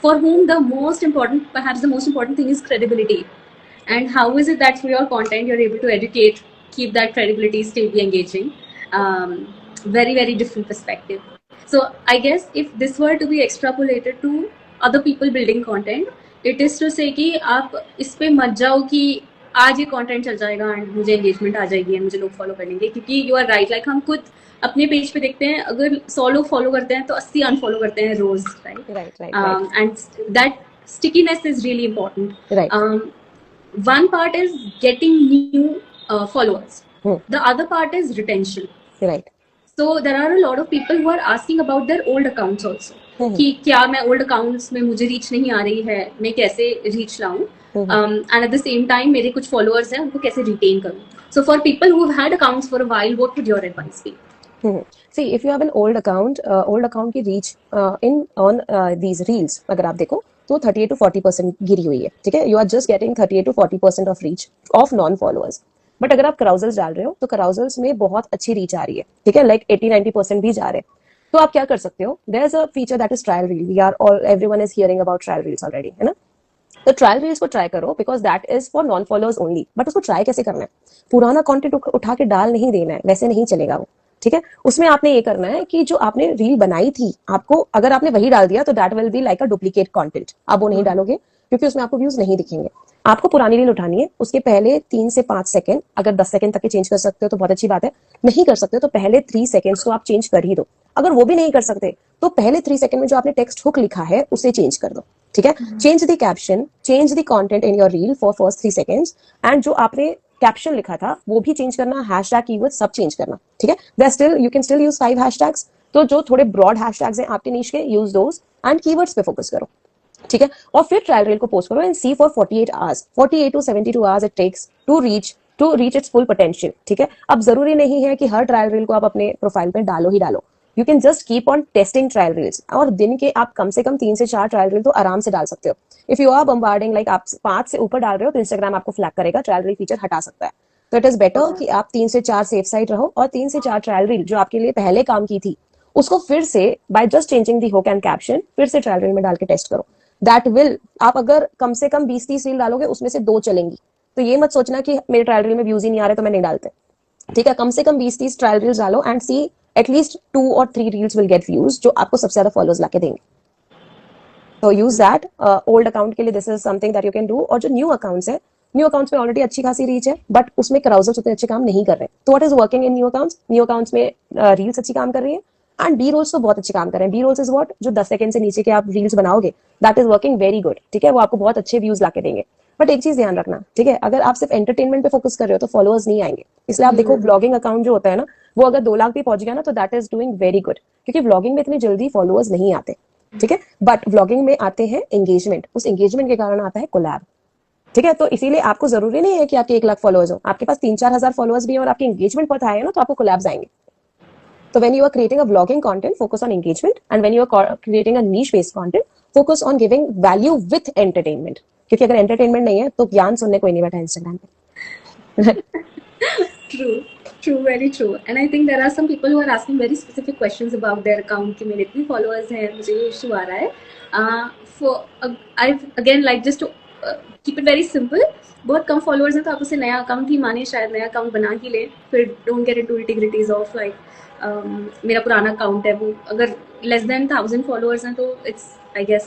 for whom the most important, perhaps the most important thing is credibility. And how is it that through your content you're able to educate, keep that credibility, still be engaging? Very, very different perspective. So I guess if this were to be extrapolated to other people building content, it is to say कि आप इस पे मत जाओ कि आज ये content चल जाएगा एंड मुझे एंगेजमेंट आ जाएगी एंड मुझे लोग फॉलो करेंगे, क्योंकि यू आर राइट, लाइक हम खुद अपने पेज पे देखते हैं, अगर 100 लोग फॉलो करते हैं तो 80 अनफॉलो करते हैं रोज, right, and that stickiness is really important. one part is getting new followers, the other part is retention, right, so there are a lot of people who are asking about their old accounts also कि क्या मैं old accounts में मुझे reach नहीं आ रही है, मैं कैसे reach लाऊं, and at the same time मेरे कुछ followers हैं, उनको कैसे retain करूं, so for people who have had accounts for a while, what would your advice be? See, if you have an old account की reach in on these reels अगर आप देखो तो 38 to 40% गिरी हुई है, ठीक है, you are just getting 38 to 40% of reach of non followers, but अगर आप कराउजल्स डाल रहे हो तो कराउजल्स में बहुत अच्छी रीच आ रही है, ठीक है, लाइक 80-90% भी जा रहे हैं, तो आप क्या कर सकते हो, there is a feature that is trial reel, we are all everyone is hearing about trial reels already, है ना, तो ट्रायल रील्स को ट्राई करो because that is for non followers only, but उसको ट्राई कैसे करना है, पुराना कंटेंट उठा के डाल नहीं देना है, वैसे नहीं चलेगा वो, ठीक है, उसमें आपने ये करना है कि जो आपने रील बनाई थी, आपको अगर आपने वही डाल दिया तो that will be like a duplicate content, आप वो नहीं डालोगे क्योंकि उसमें आपको व्यूज नहीं दिखेंगे, आपको पुरानी रील उठानी है, उसके पहले 3 से 5 सेकंड, अगर 10 सेकंड तक के चेंज कर सकते हो तो बहुत अच्छी बात है, नहीं कर सकते हो तो पहले 3 सेकंड्स को आप चेंज कर ही दो, अगर वो भी नहीं कर सकते तो पहले 3 सेकंड में जो आपने टेक्स्ट हुक लिखा है उसे चेंज कर दो, ठीक है, change the caption, change the content in your reel for first 3 seconds, and जो आपने कैप्शन लिखा था वो भी चेंज करना, हैशटैग कीवर्ड सब चेंज करना, ठीक है, you can still use 5 hashtags, तो जो थोड़े ब्रॉड हैशटैग्स हैं आपके नीश के, यूज दोस एंड कीवर्ड्स पे फोकस करो, ठीक है, और फिर ट्रायल रील को पोस्ट करो and see for 48 hours, 48 to 72 hours it takes to reach its full potential. ठीक है, अब जरूरी नहीं है कि हर ट्रायल रील को आप अपने प्रोफाइल पे डालो ही डालो, you can just keep on testing trial reels, और दिन के आप कम से कम 3 से 4 ट्रायल रील तो आराम से डाल सकते हो। If you are bombarding like आप 5 से ऊपर डाल रहे हो तो इंस्टाग्राम आपको फ्लैग करेगा, ट्रायल रील फीचर हटा सकता है। तो इट इज बेटर कि आप 3 से 4 सेफ साइड रहो और 3 से 4 ट्रायल रील जो आपके लिए पहले काम की थी उसको फिर से by just changing the hook and caption फिर से ट्रायल रील में डाल के टेस्ट करो। दैट विल, आप अगर कम से कम 20-30 रील डालोगे उसमें से 2 चलेंगी, तो ये मत सोचना कि मेरे ट्रायल रील में व्यूज ही नहीं आ रहे तो मैं नहीं डालते। ठीक है, कम से कम 20-30 ट्रायल रील्स डालो and see at least 2 or 3 reels will get views जो आपको सबसे ज्यादा फॉलोअर्स लाके देंगे। तो यूज दैट। ओल्ड अकाउंट के लिए this is something that you can do. और जो न्यू अकाउंट्स है, न्यू अकाउंट्स में ऑलरेडी अच्छी खासी रीच है बट उसमें क्राउजर्स उतने अच्छे काम नहीं कर रहे। तो what is working in new accounts? New accounts में रील्स अच्छी काम कर रही है एंड बी रोल्स तो बहुत अच्छे काम कर रहे हैं। बी रोल्स इज व्हाट, जो 10 सेकंड से नीचे के आप रील्स बनाओगे, that is working very good. ठीक है, वो आपको बहुत अच्छे व्यूज लाके देंगे। बट एक चीज ध्यान रखना, ठीक है, अगर आप सिर्फ एंटरटेनमेंट पे फोकस कर रहे हो तो फॉलोअर्स नहीं आएंगे। इसलिए आप देखो ब्लॉगिंग अकाउंट जो होता है ना, वो अगर 2 लाख भी पहुंच गया ना तो that is doing very good, क्योंकि ब्लॉगिंग में इतनी जल्दी फॉलोअर्स नहीं आते। ठीक है, बट ब्लॉगिंग में आते हैं एंगेजमेंट, उस एंगेजमेंट के कारण आता है कोलैब। ठीक है, तो इसीलिए आपको जरूरी नहीं है कि आपके 1 लाख फॉलोअर्स हो, आपके पास 3-4 हजार फॉलोअर्स भी हैं और आपकी एंगेजमेंट बहुत हाई है ना, तो आपको कोलैब्स आएंगे। So when you are creating a vlogging content, focus on engagement, and when you are creating a niche-based content, focus on giving value with entertainment. क्योंकि अगर entertainment नहीं है तो ज्ञान सुनने कोई नहीं बैठा Instagram पे। True, true, very true. And I think there are some people who are asking very specific questions about their account कि मेरे इतने followers हैं, मुझे ये issue आ रहा है। For I've again like just to keep it very simple. बहुत कम followers हैं तो आप उसे नया account ही माने, शायद नया account बना ही ले, फिर don't get into nitty-gritties of like मेरा पुराना अकाउंट है, वो अगर लेस देन 1000 फॉलोअर्स हैं तो इट्स आई गेस।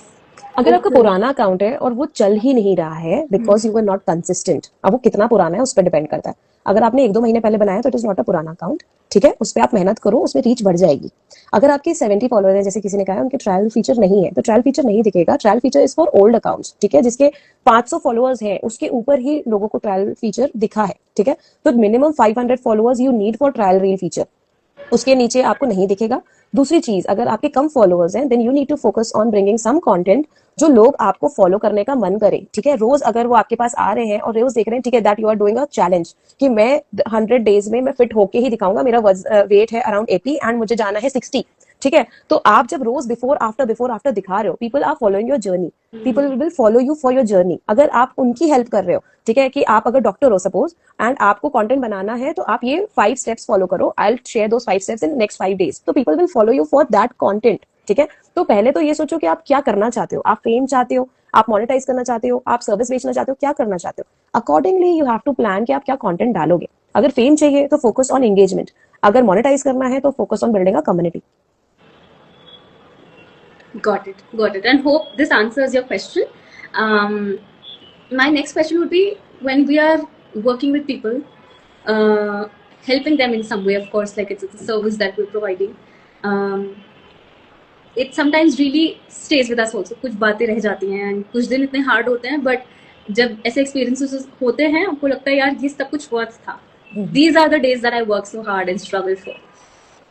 अगर आपका पुराना अकाउंट है और वो चल ही नहीं रहा है because you are not consistent, अब वो कितना पुराना है उस पर डिपेंड करता है। अगर आपने 1-2 महीने पहले बनाया तो इट इज नॉट अ पुराना अकाउंट। ठीक है, उस पर आप मेहनत करो, उसमें रीच बढ़ जाएगी। अगर आपके 70 फॉलोअर्स है, जैसे किसी ने कहा उनके ट्रायल फीचर नहीं है, तो ट्रायल फीचर नहीं दिखेगा। Trial feature is for old accounts, ठीक है, जिसके 500 फॉलोअर्स हैं उसके ऊपर ही लोगों को ट्रायल फीचर दिखा है। ठीक है, तो minimum 500 followers you need for trial reel feature, उसके नीचे आपको नहीं दिखेगा। दूसरी चीज, अगर आपके कम फॉलोअर्स हैं then you need to focus on bringing some content जो लोग आपको फॉलो करने का मन करे। ठीक है, रोज अगर वो आपके पास आ रहे हैं और रोज देख रहे हैं, ठीक है, that you are doing a challenge कि मैं 100 डेज में मैं फिट होके ही दिखाऊंगा, मेरा वेट है अराउंड 80 एंड मुझे जाना है 60। ठीक है, तो आप जब रोज बिफोर आफ्टर दिखा रहे हो, people are following your journey, people will follow you for your journey. अगर आप उनकी हेल्प कर रहे हो, ठीक है, कि आप अगर डॉक्टर हो सपोज एंड आपको कंटेंट बनाना है तो आप ये 5 स्टेप्स फॉलो करो, I will share those 5 steps in next 5 days, तो people will follow you for that content. ठीक है, तो पहले तो ये सोचो कि आप क्या करना चाहते हो, आप फेम चाहते हो, आप मोनेटाइज करना चाहते हो, आप सर्विस बेचना चाहते हो, क्या करना चाहते हो। Accordingly you have to plan कि आप क्या कंटेंट डालोगे। अगर फेम चाहिए तो फोकस ऑन एंगेजमेंट, अगर मोनेटाइज करना है तो focus on building a community. Got it, and hope this answers your question. Um, my next question would be, when we are working with people, helping them in some way, of course, like it's a service that we're providing. It sometimes really stays with us also. कुछ बातें रह जाती हैं and कुछ दिन इतने hard होते हैं, but जब ऐसे experiences होते हैं आपको लगता है यार ये सब कुछ worth था. These are the days that I work so hard and struggle for.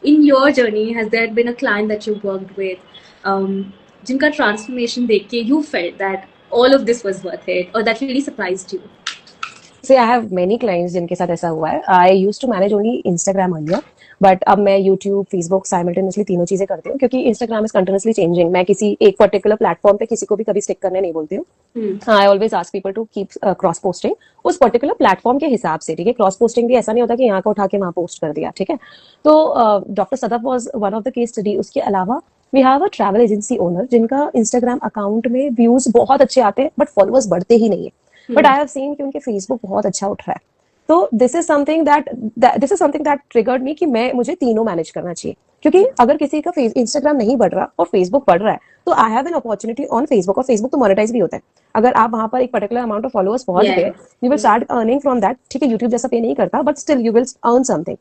In your journey, has there been a client that you worked with, जिनका ट्रांसफॉर्मेशन देख के you felt that all of this was worth it, or that really surprised you? See, I have many clients जिनके साथ ऐसा हुआ है। I used to manage only Instagram earlier, but अब मैं YouTube, Facebook simultaneously तीनों चीजें करती हूँ, क्योंकि Instagram is continuously changing। मैं किसी एक पर्टिकुलर प्लेटफॉर्म पे किसी को भी कभी स्टिक करने नहीं बोलती हूँ। I always ask people to keep cross posting उस पर्टिकुलर प्लेटफॉर्म के हिसाब से। ठीक है, क्रॉस पोस्टिंग भी ऐसा नहीं होता कि यहाँ का उठा के वहां पोस्ट कर दिया। ठीक है, तो doctor Sadaf was one of the case study. उसके अलावा we have a travel agency owner जिनका इंस्टाग्राम अकाउंट में व्यूज बहुत अच्छे आते हैं बट फॉलोअर्स बढ़ते ही नहीं है। बट आई हैव सीन कि उनके फेसबुक बहुत अच्छा उठ रहा है। तो this is something that triggered मी कि मुझे तीनों मैनेज करना चाहिए, क्योंकि अगर किसी का इंस्टाग्राम नहीं बढ़ रहा और फेसबुक बढ़ रहा है तो I have an opportunity on Facebook, और फेसबुक तो मोनेटाइज भी होता है। अगर आप वहां पर एक पर्टिकुलर अमाउंट ऑफ फॉलोअर्स पहुंच गए, you will start earning from that. ठीक है, यूट्यूब जैसा पे नहीं करता but still you will earn something.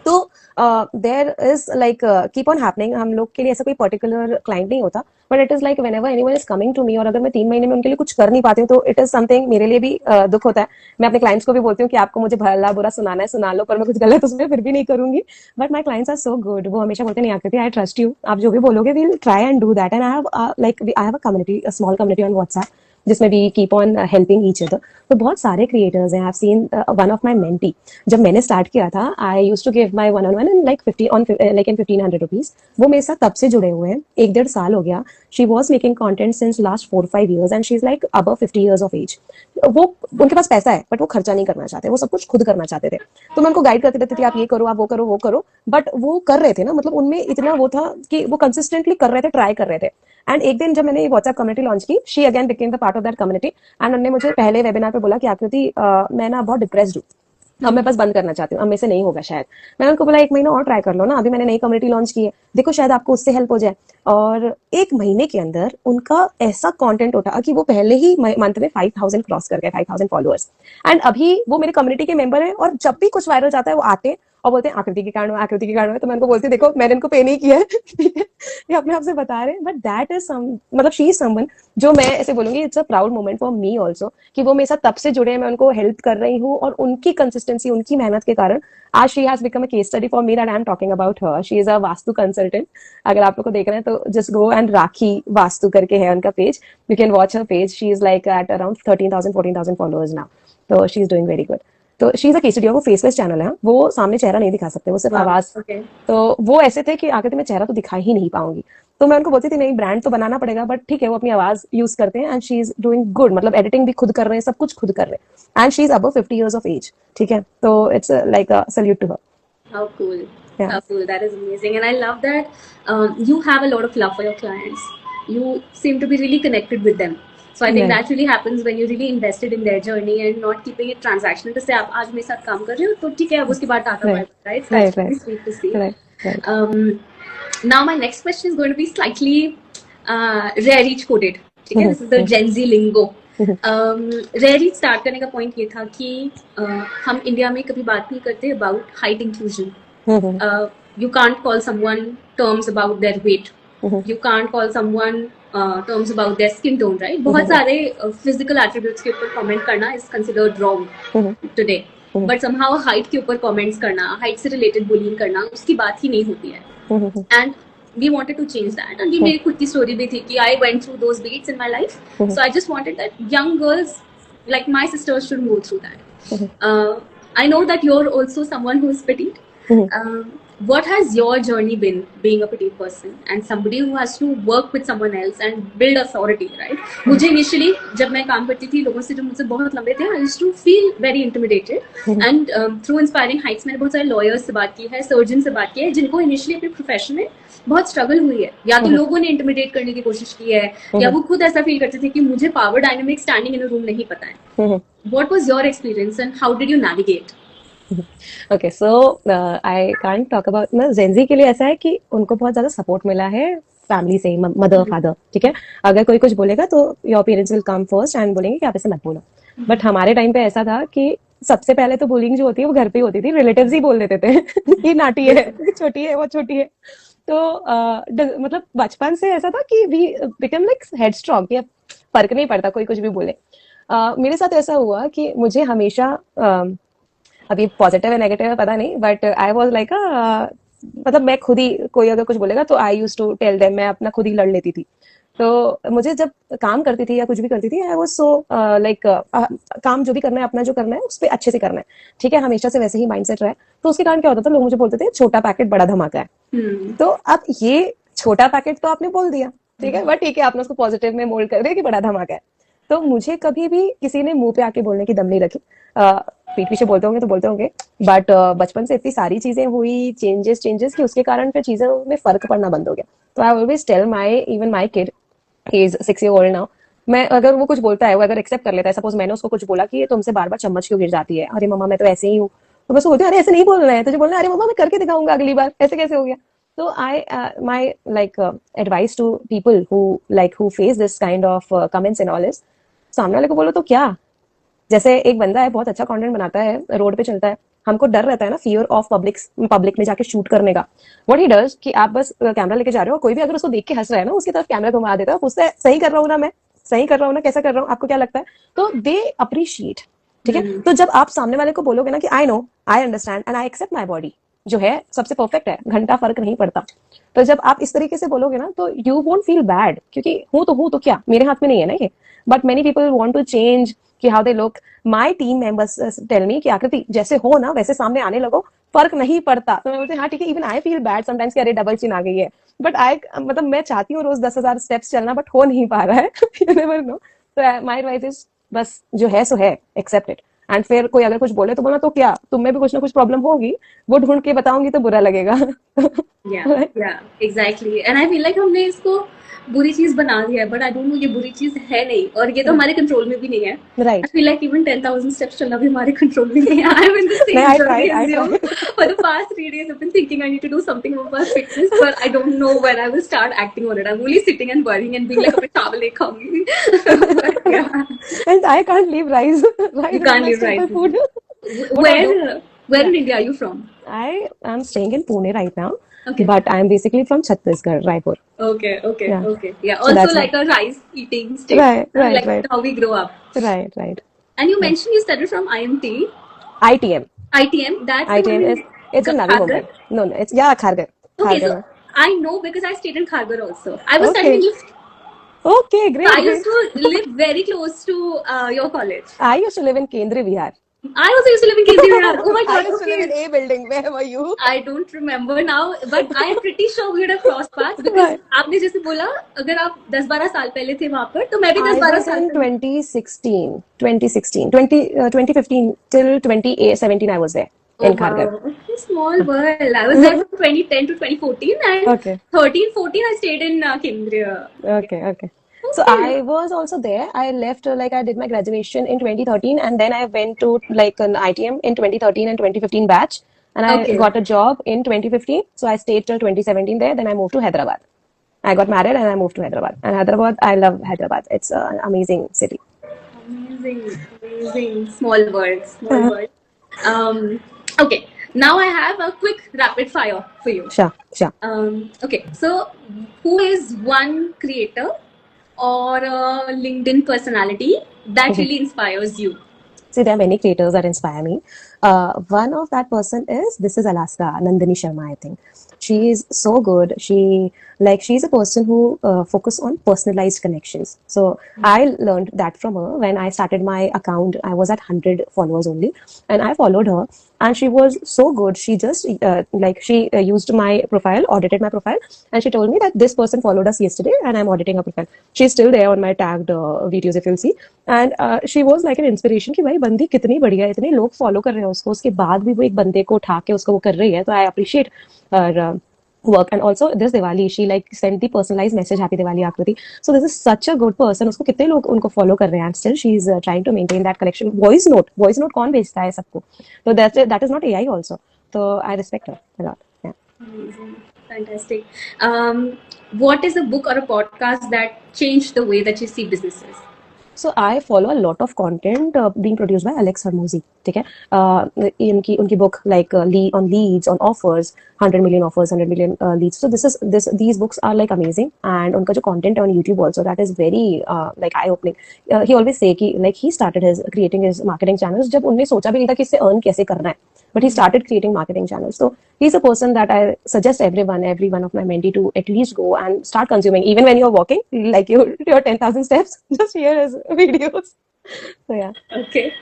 तो there is like keep on happening. हम लोग के लिए ऐसा कोई पर्टिकुलर क्लाइंट नहीं होता, but it is like whenever anyone is coming to me, और अगर मैं 3 महीने में उनके लिए कुछ कर नहीं पाती हूँ तो इट इज समथिंग मेरे लिए भी दुख होता है. मैं अपने क्लाइंट्स को भी बोलती हूँ कि आपको मुझे भला बुरा सुनाना है सुना लो, पर मैं कुछ गलत उसमें फिर भी नहीं करूंगी. But my clients are so good. वो हमेशा बोलते हैं नहीं आकृति, आई ट्रस्ट यू, आप जो भी बोलोगे we'll try and do that. And I have like I have a community, a small community on WhatsApp, जिसमें भी keep on helping each other. तो बहुत सारे क्रिएटर्स हैं. I have seen one of my mentee, जब मैंने start किया था I use to give my one on one in like 50 on like in 1500 rupees. वो मेरे साथ तब से जुड़े हुए हैं, 1-1.5 साल हो गया. She was making content since last 4-5 years and she is like above 50 years of age. वो उनके पास पैसा है बट वो खर्चा नहीं करना चाहते, वो सब कुछ खुद करना चाहते थे. तो मैं उनको गाइड करती रहती थी, आप ये करो, आप वो करो, वो करो. बट वो कर रहे थे ना, मतलब उनमें इतना वो था कि वो कंसिस्टेंटली कर रहे थे, ट्राई कर रहे थे. एंड एक दिन जब मैंने ये व्हाट्सएप कम्युनिटी लॉन्च की, she again became the part of that community. And उन्होंने मुझे पहले वेबिनार पे बोला कि आकृति मैं ना बहुत डिप्रेस्ड हूँ, अब मैं बस बंद करना चाहती हूँ, अब मेरे से नहीं होगा शायद. मैंने उनको बोला 1 महीना और ट्राई कर लो ना, अभी मैंने नई कम्युनिटी लॉन्च की है, देखो शायद आपको उससे हेल्प हो जाए. और 1 महीने के अंदर उनका ऐसा कंटेंट उठा कि वो पहले ही मंथ में 5000 क्रॉस कर गए, 5000 फॉलोअर्स. एंड अभी वो मेरे कम्युनिटी के मेंबर है, और जब भी कुछ वायरल जाता है वो आते हैं और बोलते हैं आकृति के कारण हुआ, आकृति के कारण हुआ. तो मैं उनको बोलती हूँ देखो मैंने इनको पे नहीं किया है, ठीक है, ये अपने आप से बता रहे हैं. बट दैट इज सम, मतलब शी इज समवन जो मैं ऐसे बोलूंगी it's a proud moment for me also, कि वो मेरे साथ तब से जुड़े हैं, मैं उनको हेल्प कर रही हूँ, और उनकी कंसिस्टेंसी, उनकी मेहनत के कारण आज she has become a case study for me that I am talking about her. She is a vastu consultant. अगर आप लोग को देख रहे हैं तो just go and Rakhi Vastu करके है उनका पेज, you can watch her page. She is like at around 13,000-14,000 followers now. तो she is doing very good. तो she is a case study. वो फेसलेस चैनल है, वो सामने चेहरा नहीं दिखा सकते, वो सिर्फ आवाज. Okay. तो वो ऐसे थे कि आगे तो मैं चेहरा तो दिखा ही नहीं पाऊंगी. तो मैं उनको बोलती थी नहीं ब्रांड तो बनाना पड़ेगा, बट ठीक है वो अपनी आवाज यूज करते हैं. And she is doing good, मतलब एडिटिंग भी खुद कर रहे हैं, सब कुछ खुद कर रहे हैं. And she is above 50 years of age. ठीक है, तो it's like a salute to her. How cool. या How cool. That is amazing. And I love that you have a lot of love for your clients. You seem to be really connected with them. So I think right that really happens when you're really invested in their journey and not keeping it transactional. जैसे आप आज मेरे साथ काम कर रहे हो तो ठीक है, अब उसके बाद tata bye right bye, right? Right That's right really sweet to see. Right right. Now my next question is going to be slightly rare reach coded. ठीक है, this is the Gen Z lingo. Rare reach start करने का point ये था कि हम India में कभी बात नहीं करते about height inclusion. You can't call someone terms about their weight. You can't call someone terms about their skin tone, right? बहुत सारे physical attributes के ऊपर comment करना is considered wrong today. But somehow height के ऊपर comments करना, height से related bullying करना, उसकी बात ही नहीं होती है. And we wanted to change that. And ये मेरी खुद की story भी थी कि I went through those beats in my life. So I just wanted that young girls like my sisters should go through that. I know that you're also someone who is petite. What has your journey been being a petite person and somebody who has to work with someone else and build authority, right? मुझे initially जब मैं काम करती थी लोगों से जो मुझसे बहुत लंबे थे, I used to feel very intimidated. And through Inspiring Heights मैंने बहुत सारे lawyers से बात की है, surgeons से बात की है, जिनको initially अपने profession में बहुत स्ट्रगल हुई है, या तो लोगों ने इंटिमिडेट करने की कोशिश की है, या वो खुद ऐसा फील करते थे कि मुझे power dynamics standing in a room नहीं पता है. What was your experience and how did you navigate? Okay, so I can't talk about ना. जेंजी के लिए ऐसा है कि उनको बहुत ज्यादा सपोर्ट मिला है फैमिली से, मदर फादर. ठीक है, अगर कोई कुछ बोलेगा तो your parents will come first and बोलेंगे कि आप ऐसे मत बोलो. बट हमारे टाइम पे ऐसा था कि सबसे पहले तो बुलिंग जो होती है वो घर पे ही होती थी, रिलेटिव्स ही बोल देते थे कि नाटी है, छोटी है, वो छोटी है. तो मतलब बचपन से ऐसा था कि we become like headstrong, कि फर्क नहीं पड़ता कोई कुछ भी बोले. मेरे साथ ऐसा हुआ कि मुझे हमेशा अभी पॉजिटिव है नेगेटिव है पता नहीं, बट आई वॉज लाइक मतलब मैं खुद ही, कोई अगर कुछ बोलेगा तो आई यूज टू टेल देम, मैं अपना खुद ही लड़ लेती थी. तो मुझे जब काम करती थी या कुछ भी करती थी, आई वॉज सो लाइक काम जो भी करना है, अपना जो करना है उस पर अच्छे से करना है. ठीक है, हमेशा से वैसे ही माइंडसेट रहा है. तो उसके कारण क्या होता था, लोग मुझे बोलते थे छोटा पैकेट बड़ा धमाका है. तो अब ये छोटा पैकेट तो आपने बोल दिया, ठीक है, बट ठीक है आपने उसको पॉजिटिव में मोल्ड कर दिया कि बड़ा धमाका है. तो मुझे कभी भी किसी ने मुंह पे आके बोलने की दम नहीं रखी. पीठ पीछे बोलते होंगे तो बोलते होंगे, बट बचपन से इतनी सारी चीजें हुई, चेंजेस कि उसके कारण फिर चीजों में फर्क पड़ना बंद हो गया. तो I always tell even my kid, he is 6 year old now, मैं अगर वो कुछ बोलता है, वो अगर एक्सेप्ट कर लेता है, सपोज मैंने उसको कुछ बोला कि तुमसे बार बार चम्मच क्यों गिर जाती है, अरे मम्मा मैं तो ऐसे ही हूँ, तो मैं उसको बोलती हूँ अरे ऐसे नहीं बोलना है तुझे, बोलना अरे मम्मा मैं करके दिखाऊंगा अगली बार, ऐसे कैसे हो गया. तो I my like advice to people who face this kind of comments and all is, सामने वाले को बोलो तो क्या. जैसे एक बंदा है बहुत अच्छा कंटेंट बनाता है, रोड पे चलता है, हमको डर रहता है ना, फियर ऑफ पब्लिक में जाके शूट करने का. व्हाट ही डज कि आप बस कैमरा लेके जा रहे हो, कोई भी अगर उसको देख के हंस रहा है ना, उसकी तरफ कैमरा घुमा देता है, पूछता है सही कर रहा हूँ ना, मैं सही कर रहा हूँ ना, कैसा कर रहा हूँ, आपको क्या लगता है. तो दे अप्रिशिएट. ठीक है. तो जब आप सामने वाले को बोलोगे ना कि I know, I understand and I accept my body जो है सबसे परफेक्ट है, घंटा फर्क नहीं पड़ता. तो जब आप इस तरीके से बोलोगे ना, तो यू वोंट फील बैड, क्योंकि हूं तो क्या, मेरे हाथ में नहीं है ना ये. But many people want to change कि how they look. My team members tell me कि आकृति जैसे हो ना वैसे सामने आने लगो, फर्क नहीं पड़ता. तो मैं बोलती हाँ ठीक है. Even I feel bad sometimes कि अरे डबल चिन आ गई है. बट आई मतलब मैं चाहती हूँ रोज 10,000 स्टेप्स चलना, बट हो नहीं पा रहा है. You never know. तो माय एडवाइस इज बस जो है सो है, एक्सेप्ट इट. एंड फिर कोई अगर कुछ बोले तो बोला तो क्या, तुम में भी कुछ ना कुछ प्रॉब्लम होगी, वो ढूंढ के बताऊंगी तो बुरा लगेगा. या exactly. And I feel like हमने इसको बुरी चीज बना दिया है, बट आई डोंट नो ये बुरी चीज है नहीं, और ये तो हमारे कंट्रोल में भी नहीं है. राइट. आई फील लाइक इवन 10,000 steps चलना भी हमारे कंट्रोल में नहीं है. I am in the same journey as you. For the past 3 days I've been thinking I need to do something about fitness, but I don't know when I will start acting on it. I'm only sitting and worrying and being like अपने चावल नहीं खाऊंगी. But yeah, And I can't leave rice. Rice you is can't my live staple right. food. What I do? Where in India are you from? I am staying in Pune right now, Okay. but I am basically from Chhattisgarh, Raipur. Okay. Yeah. Yeah. So Also that's like a rice eating state. Right. Like how we grow up. Right. And you mentioned you studied from IMT. ITM. ITM. That's the ITM one is, it's in Navi Kharghar. Mumbai. No, it's Kharghar. Okay, so Kharghar. I know because I stayed in Kharghar also. I was Okay. studying in lift. Okay, So great. I used to live very close to your college. I used to live in Kendri Vihar. I also used to live in Kendriya. Oh my I god. used to live in Okay. A building. Where were you? I don't remember now, but I am pretty sure we would have crossed paths because Right. आपने जैसे बोला अगर आप 10-12 साल पहले थे वहां पर, तो मैं भी I 10-12 was साल in पहले. 2015 till 2017 I was there Oh in Kharghar. wow. Okay, small world. I was there from 2010 to 2014, and Okay. 13-14 I stayed in Kendriya. Okay. So I was also there. I left like I did my graduation in 2013, and then I went to like an ITM in 2013 and 2015 batch, and I Okay. got a job in 2015. So I stayed till 2017 there. Then I moved to Hyderabad. I got married and I moved to Hyderabad. And Hyderabad, I love Hyderabad. It's an amazing city. Amazing. Small world. Okay. Now I have a quick rapid fire for you. Sure. Okay. So, who is one creator or a LinkedIn personality that really inspires you? See, there are many creators that inspire me. One of that person is, this is Alaska, Nandini Sharma, I think. She is so good. She's a person who focus on personalized connections. So I learned that from her when I started my account. I was at 100 followers only, and I followed her, and she was so good. She just she used my profile, audited my profile, and she told me that this person followed us yesterday, and I'm auditing her profile. She's still there on my tagged videos if you'll see. And she was like an inspiration कि भाई बंदी कितनी बढ़िया है, इतने लोग follow कर रहे हैं उसको, उसके बाद भी वो एक बंदे को उठा के उसको वो कर रही है. तो I appreciate her work. And also this Diwali she like sent the personalized message, happy Diwali Akriti. So this is such a good person. उसको कितने लोग उनको follow कर रहे हैं, and still she is trying to maintain that connection. Voice note कौन भेजता है सबको? So that is not AI also. So I respect her a lot. Yeah. Amazing. Fantastic. What is a book or a podcast that changed the way that you see businesses? So I follow a lot of content being produced by Alex Hormozy. ठीक है. उनकी book like on leads, on offers, 100 million offers, 100 million leads. So these books are like amazing, and उनका जो content on YouTube also, that is very like eye opening. He always say कि like he started creating his marketing channels जब उनने सोचा भी नहीं था कि इससे earn कैसे करना है. But he started creating marketing channels. So he's a person that I suggest every one of my mentee to at least go and start consuming. Even when you're walking, like your 10,000 steps, just hear his videos. So yeah.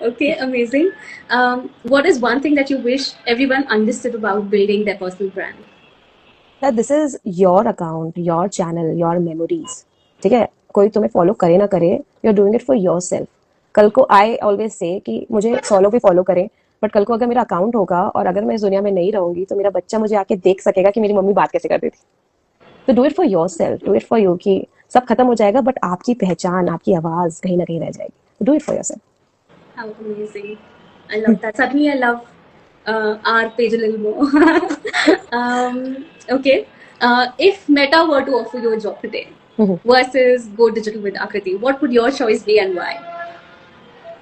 Okay, amazing. What is one thing that you wish everyone understood about building their personal brand? That this is your account, your channel, your memories. ठीक है. कोई तुम्हें follow करे ना करे, you're doing it for yourself. कल को I always say कि मुझे 100 लोग भी follow करें, बट कल को अगर मेरा अकाउंट होगा और अगर मैं इस दुनिया में नहीं रहूंगी तो मेरा बच्चा मुझे आके देख सकेगा कि मेरी मम्मी बात कैसे करती थी. तो do it for your self, do it for you. कि सब खत्म हो जाएगा बट आपकी पहचान, आपकी आवाज कहीं ना कहीं रह जाएगी. Do it for your self. How amazing. I love that. Suddenly I love our page a little more. Okay. If Meta were to offer you a job today versus go digital with Akriti, what would your choice be and why?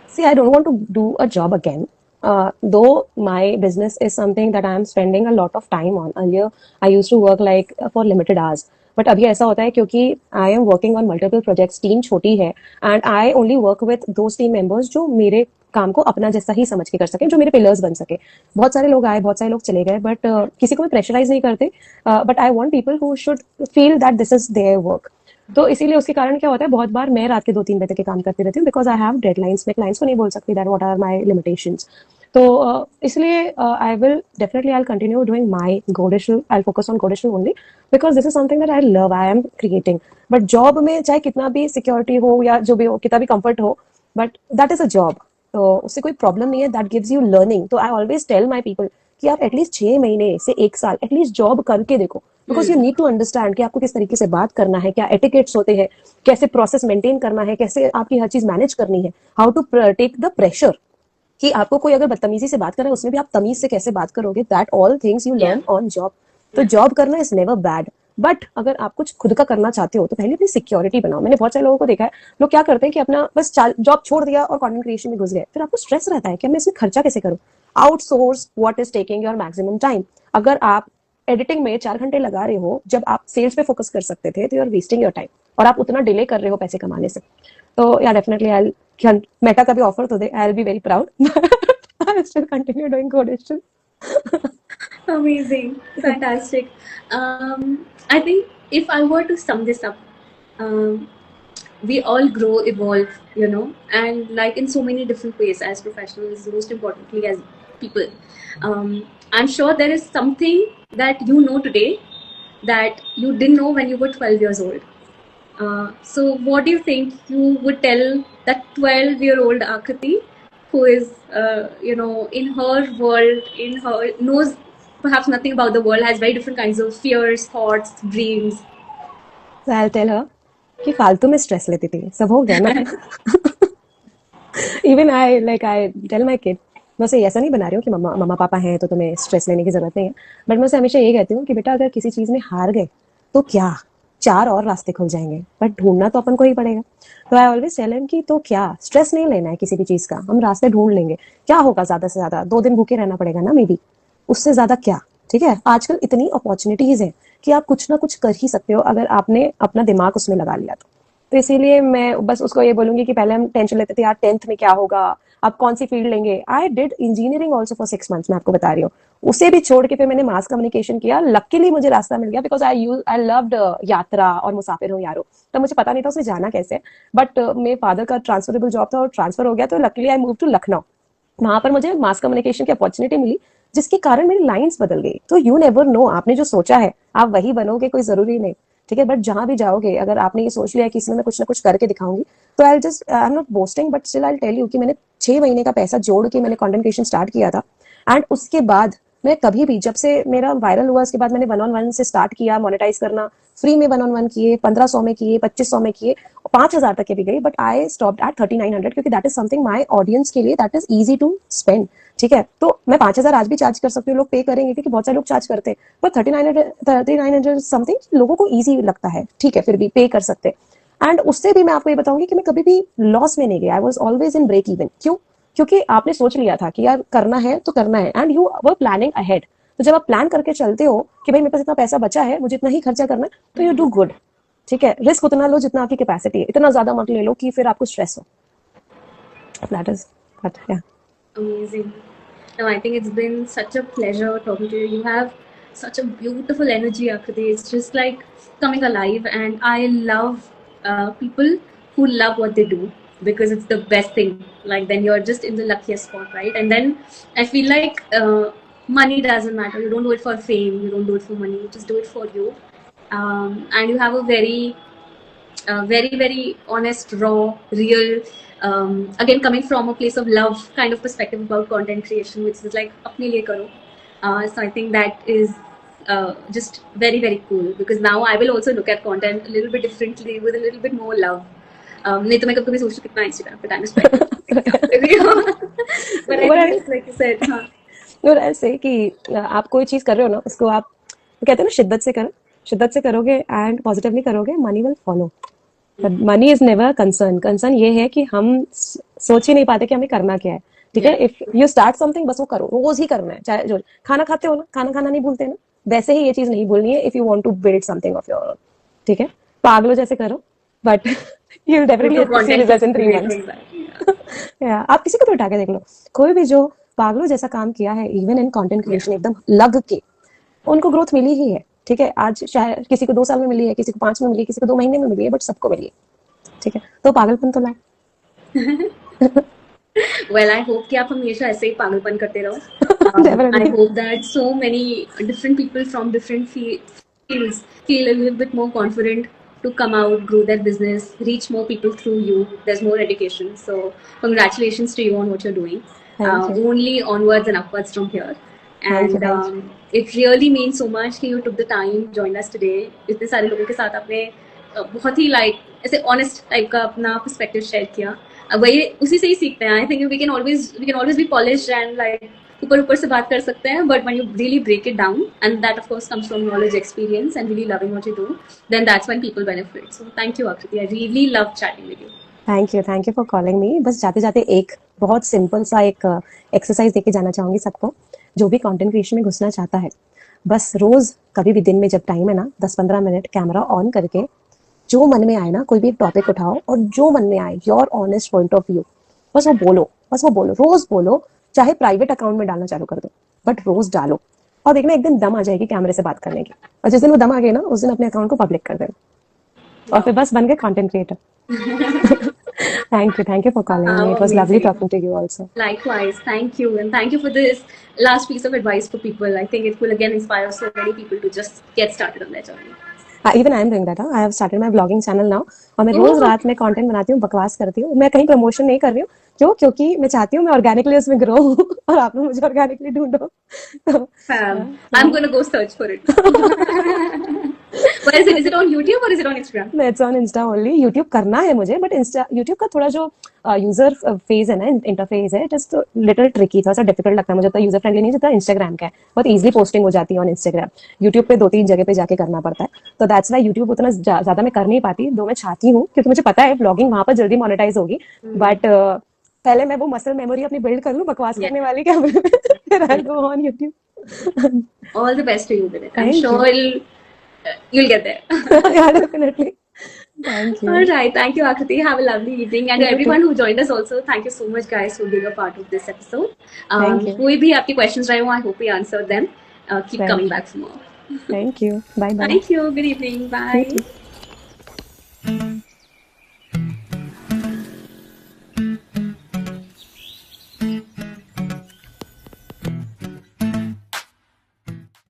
See, I don't want to do a job again. though my business is something that I am spending a lot of time on. Earlier, I used to work like for limited hours. But अभी ऐसा होता है क्योंकि I am working on multiple projects, team छोटी है and I only work with those team members जो मेरे काम को अपना जैसा ही समझ के कर सके, जो मेरे पिलर्स बन सके. बहुत सारे लोग आए, बहुत सारे लोग चले गए, बट किसी को मैं प्रेशराइज नहीं करते. But I want people who should feel that this is their work. तो इसीलिए उसके कारण क्या होता है, बहुत बार मैं रात के 2-3 बजे तक के काम करती रहती हूँ बिकॉज आई हैव डेडलाइंस. मैं क्लाइंट्स को नहीं बोल सकती that what are my limitations. तो इसलिए I will definitely I continue doing my गोडेशल. आई फोकस ऑन गोडेशल only because this is something that I love, I am creating. But job में चाहे कितना भी सिक्योरिटी हो या जो भी हो, कितना भी कंफर्ट हो, but that is a job. तो उससे कोई प्रॉब्लम नहीं है. That gives you learning. तो I always tell my people कि आप एटलीस्ट 6 महीने से 1 साल एटलीस्ट जॉब करके देखो, because you need to understand कि आपको किस तरीके से बात करना है, क्या एटिकेट्स होते हैं, कैसे प्रोसेस मेंटेन करना है, कैसे आपकी हर चीज मैनेज करनी है, how to take the pressure. कि आपको कोई अगर बदतमीजी से बात कर रहा है, उसमें भी आप तमीज से कैसे बात करोगे. That all things you learn on job. तो जॉब करना इज नेवर बैड. बट अगर आप कुछ खुद का करना चाहते हो तो पहले अपनी सिक्योरिटी बनाओ. मैंने बहुत सारे लोगों को देखा है, लोग क्या करते हैं कि अपना बस जॉब छोड़ दिया और कंटेंट क्रिएशन में घुस गए. फिर आपको स्ट्रेस रहता है कि मैं इसमें खर्चा कैसे करूं. Outsource what is taking your maximum time. अगर आप एडिटिंग में 4 घंटे लगा रहे हो जब आप सेल्स पे फोकस कर सकते थे, तो you are wasting your time और आप उतना डिले कर रहे हो पैसे कमाने से. तो या डेफिनेटली आई मेटा का भी ऑफर तो दे, I will be very proud. I will still continue doing codation. Amazing, fantastic. I think if I were to sum this up, um, we all grow, evolve, you know, and like in so many different ways as professionals, most importantly as people. I'm sure there is something that you know today that you didn't know when you were 12 years old. So what do you think you would tell that 12-year-old Akriti who is, in her world, in her, knows perhaps nothing about the world, has very different kinds of fears, thoughts, dreams? So I'll tell her कि फालतू में stress लेती थी, सब हो गया ना. Even I tell my kid, मैं उसे ऐसा नहीं बना रही हूँ कि मम्मा पापा हैं तो तुम्हें स्ट्रेस लेने की जरूरत नहीं है. बट मैं उसे हमेशा ये कहती हूँ कि बेटा अगर किसी चीज में हार गए तो क्या, 4 और रास्ते खुल जाएंगे, बट ढूंढना तो अपन को ही पड़ेगा. तो आई ऑलवेज टेल हिम कि तो क्या, स्ट्रेस नहीं लेना है किसी भी चीज का, हम रास्ते ढूंढ लेंगे. क्या होगा ज्यादा से ज्यादा 2 दिन भूखे रहना पड़ेगा ना, मे बी, उससे ज्यादा क्या. ठीक है, आजकल इतनी अपॉर्चुनिटीज है कि आप कुछ ना कुछ कर ही सकते हो अगर आपने अपना दिमाग उसमें लगा लिया तो इसीलिए मैं बस उसको ये बोलूंगी कि पहले हम टेंशन लेते थे यार 10th में क्या होगा, आप कौन सी फील्ड लेंगे. I did engineering also for 6 months, मैं आपको बता रही हूँ. उसे भी छोड़ के फिर मैंने मास कम्युनिकेशन किया. लकीली मुझे रास्ता मिल गया बिकॉज आई लव्ड यात्रा और मुसाफिर हूँ यारो. तब मुझे पता नहीं था उसमें जाना कैसे, बट मेरे फादर का ट्रांसफरेबल जॉब था और ट्रांसफर हो गया. तो luckily I move to Lucknow. वहां पर मुझे मास कम्युनिकेशन की अपॉर्चुनिटी मिली जिसके कारण मेरी लाइंस बदल गई. तो यू नेवर नो, आपने जो सोचा है आप वही बनोगे, कोई जरूरी नहीं. ठीक है, बट जहां भी जाओगे अगर आपने ये सोच लिया कि इसमें मैं कुछ ना कुछ करके दिखाऊंगी, तो I am not boasting but still I tell you कि मैंने 6 महीने का पैसा जोड़ के मैंने कंटेंट क्रिएशन स्टार्ट किया था. एंड उसके बाद मैं कभी भी, जब से मेरा वायरल हुआ उसके बाद मैंने 1-on-1 से स्टार्ट किया मोनेटाइज करना. फ्री में 1-on-1 किए, 1500 में किए, 2500 में किए, 5000 तक के भी गई. बट आई स्टॉप्ड एट 3900 क्योंकि that is something my audience के लिए that is easy to spend. ठीक है, तो मैं 5000 आज भी चार्ज कर सकती हूँ, लोग पे करेंगे क्योंकि बहुत सारे लोग चार्ज करते हैं. पर 3900 समथिंग लोगों को ईजी लगता है. ठीक है, फिर भी पे कर सकते हैं. एंड उससे भी मैं आपको ये बताऊंगी कि मैं कभी भी लॉस में नहीं गई. I was always in break even. क्यों? क्योंकि आपने सोच लिया था कि यार करना है तो करना है, and you were planning ahead. तो जब आप प्लान करके चलते हो कि भाई मेरे पास इतना पैसा बचा है, मुझे इतना ही खर्चा करना है, तो यू डू गुड. ठीक है, रिस्क उतना लो जितना आपकी कैपेसिटी है, इतना ज्यादा मत ले लो कि फिर आपको स्ट्रेस हो. That is yeah. Amazing. Now, I think it's been such a pleasure talking to you. You have such a beautiful energy, Akriti. It's just like coming alive. And I love people who love what they do because it's the best thing. Like, then you're just in the luckiest spot, right? And then I feel like money doesn't matter. You don't do it for fame. You don't do it for money. You just do it for you. And you have a very, very honest, raw, real, again coming from a place of love kind of perspective about content creation, which is like apne liye karo. So I think that is just very, very cool because now I will also look at content a little bit differently with a little bit more love. नहीं तो मैं कभी सोचती हूँ कितना Instagram पे time spend कर रही हूँ. But I think it's like you said, हाँ. और ऐसे कि आप कोई चीज कर रहे हो ना, उसको आप कहते हैं ना शिद्दत से करो. शिद्दत से करोगे एंड पॉजिटिवली करोगे, money will follow. But money is never concern. Concern ये है कि हम सोच ही नहीं पाते कि हमें करना क्या है. ठीक है, इफ यू स्टार्ट समथिंग बस वो करो, रोज ही करना है, चाहे जो खाना खाते हो ना, खाना खाना नहीं भूलते ना, वैसे ही ये चीज नहीं भूलनी है if you want to build something of your own. ठीक है, पागलों जैसे करो, but you will definitely see results in 3 months. या आप किसी को भी उठा के देख लो, कोई भी जो पागलों जैसा काम किया है इवन इन कंटेंट क्रिएशन, एकदम लग के, उनको ग्रोथ मिली ही है। ठीक है, आज शायद किसी को 2 साल में मिली है, किसी को 5 में मिली है, किसी को 2 महीने में मिली है, बट सबको मिली है। ठीक है, तो पागलपन तो लाओ। Well, I hope कि आप हमेशा ऐसे ही पागलपन करते रहो. I hope that so many different people from different fields feel a little bit more confident to come out, grow their business, reach more people through you. There's more education. So congratulations to you on what you're doing. Only onwards and upwards from here. And it really means so much कि you took the time, joined us today. इतने सारे लोगों के साथ आपने बहुत ही ऐसे honest type का अपना पर्सपेक्टिव शेयर किया. वही उसी से ही सीखते हैं. I think we can always be polished and ऊपर से बात कर सकते हैं, but when you really break it down, and that of course comes from knowledge, experience and really loving what you do, then that's when people benefit. So thank you Aakriti, I really love chatting with you. Thank you for calling me. बस जाते जाते एक बहुत simple सा एक exercise देके जाना चाहूंगी सबको, जो भी कंटेंट क्रिएशन में घुसना चाहता है. बस रोज कभी भी दिन में जब टाइम है ना, 10-15 मिनट कैमरा ऑन करके जो मन में आए ना, कोई भी एक टॉपिक उठाओ और जो मन में आए, your honest point of view, बस वो बोलो, रोज बोलो. चाहे प्राइवेट अकाउंट में डालना चालू कर दो, बट रोज डालो, और देखना एक दिन दम आ जाएगी कैमरे से बात करने की. और जिस दिन वो दम आ गई ना, उस दिन अपने अकाउंट को पब्लिक कर देना, और फिर बस बन गए content creator. Thank you for calling me. It was lovely talking to you also. Likewise, thank you, and thank you for this last piece of advice for people. I think it will again inspire so many people to just get started on their journey. Even I am doing that. I have started my vlogging channel now. और मैं रोज रात में content बनाती हूँ, बकवास करती हूँ. मैं कहीं प्रमोशन नहीं कर रही हूँ. क्यों? क्योंकि मैं चाहती हूँ मैं ऑर्गेनिकली उसमें ग्रो हूँ, और आप लोग मुझे ऑर्गेनिकली ढूंढो. I'm gonna go search for it. Where is it? Is it on YouTube or is it on Instagram? It's on Insta only. YouTube करना है मुझे, but YouTube का थोड़ा जो यूजर फेज है ना, इंटरफेस है, जस्ट लिटिल ट्रिकी, थोड़ा सा डिफिकल्ट लगता है मुझे. तो यूजर फ्रेंडली नहीं, जितना इंस्टाग्राम का है. बहुत इजीली पोस्टिंग हो जाती है ऑन इंस्टाग्राम. यूट्यूब पे 2-3 जगह पे जाके करना पड़ता है. तो दैट्स व्हाई यूट्यूब उतना ज्यादा मैं कर नहीं पाती, दो मैं चाहती हूँ, क्योंकि मुझे पता है व्लॉगिंग वहां पर जल्दी मोनेटाइज होगी. बट पहले मैं वो मसल मेमोरी अपनी बिल्ड कर लूँ बकवास करने वाली कैमरे में, फिर I go on YouTube. All the best to you with it. I'm sure you'll get there. Yeah, definitely. Thank you. All right. Thank you, Akriti. Have a lovely evening. And everyone who joined us also, thank you so much, guys, for being a part of this episode. Thank you. कोई भी आपके questions रहे हो, I hope we answered them. Keep coming back for more. Thank you. Bye bye. Thank you. Good evening. Bye.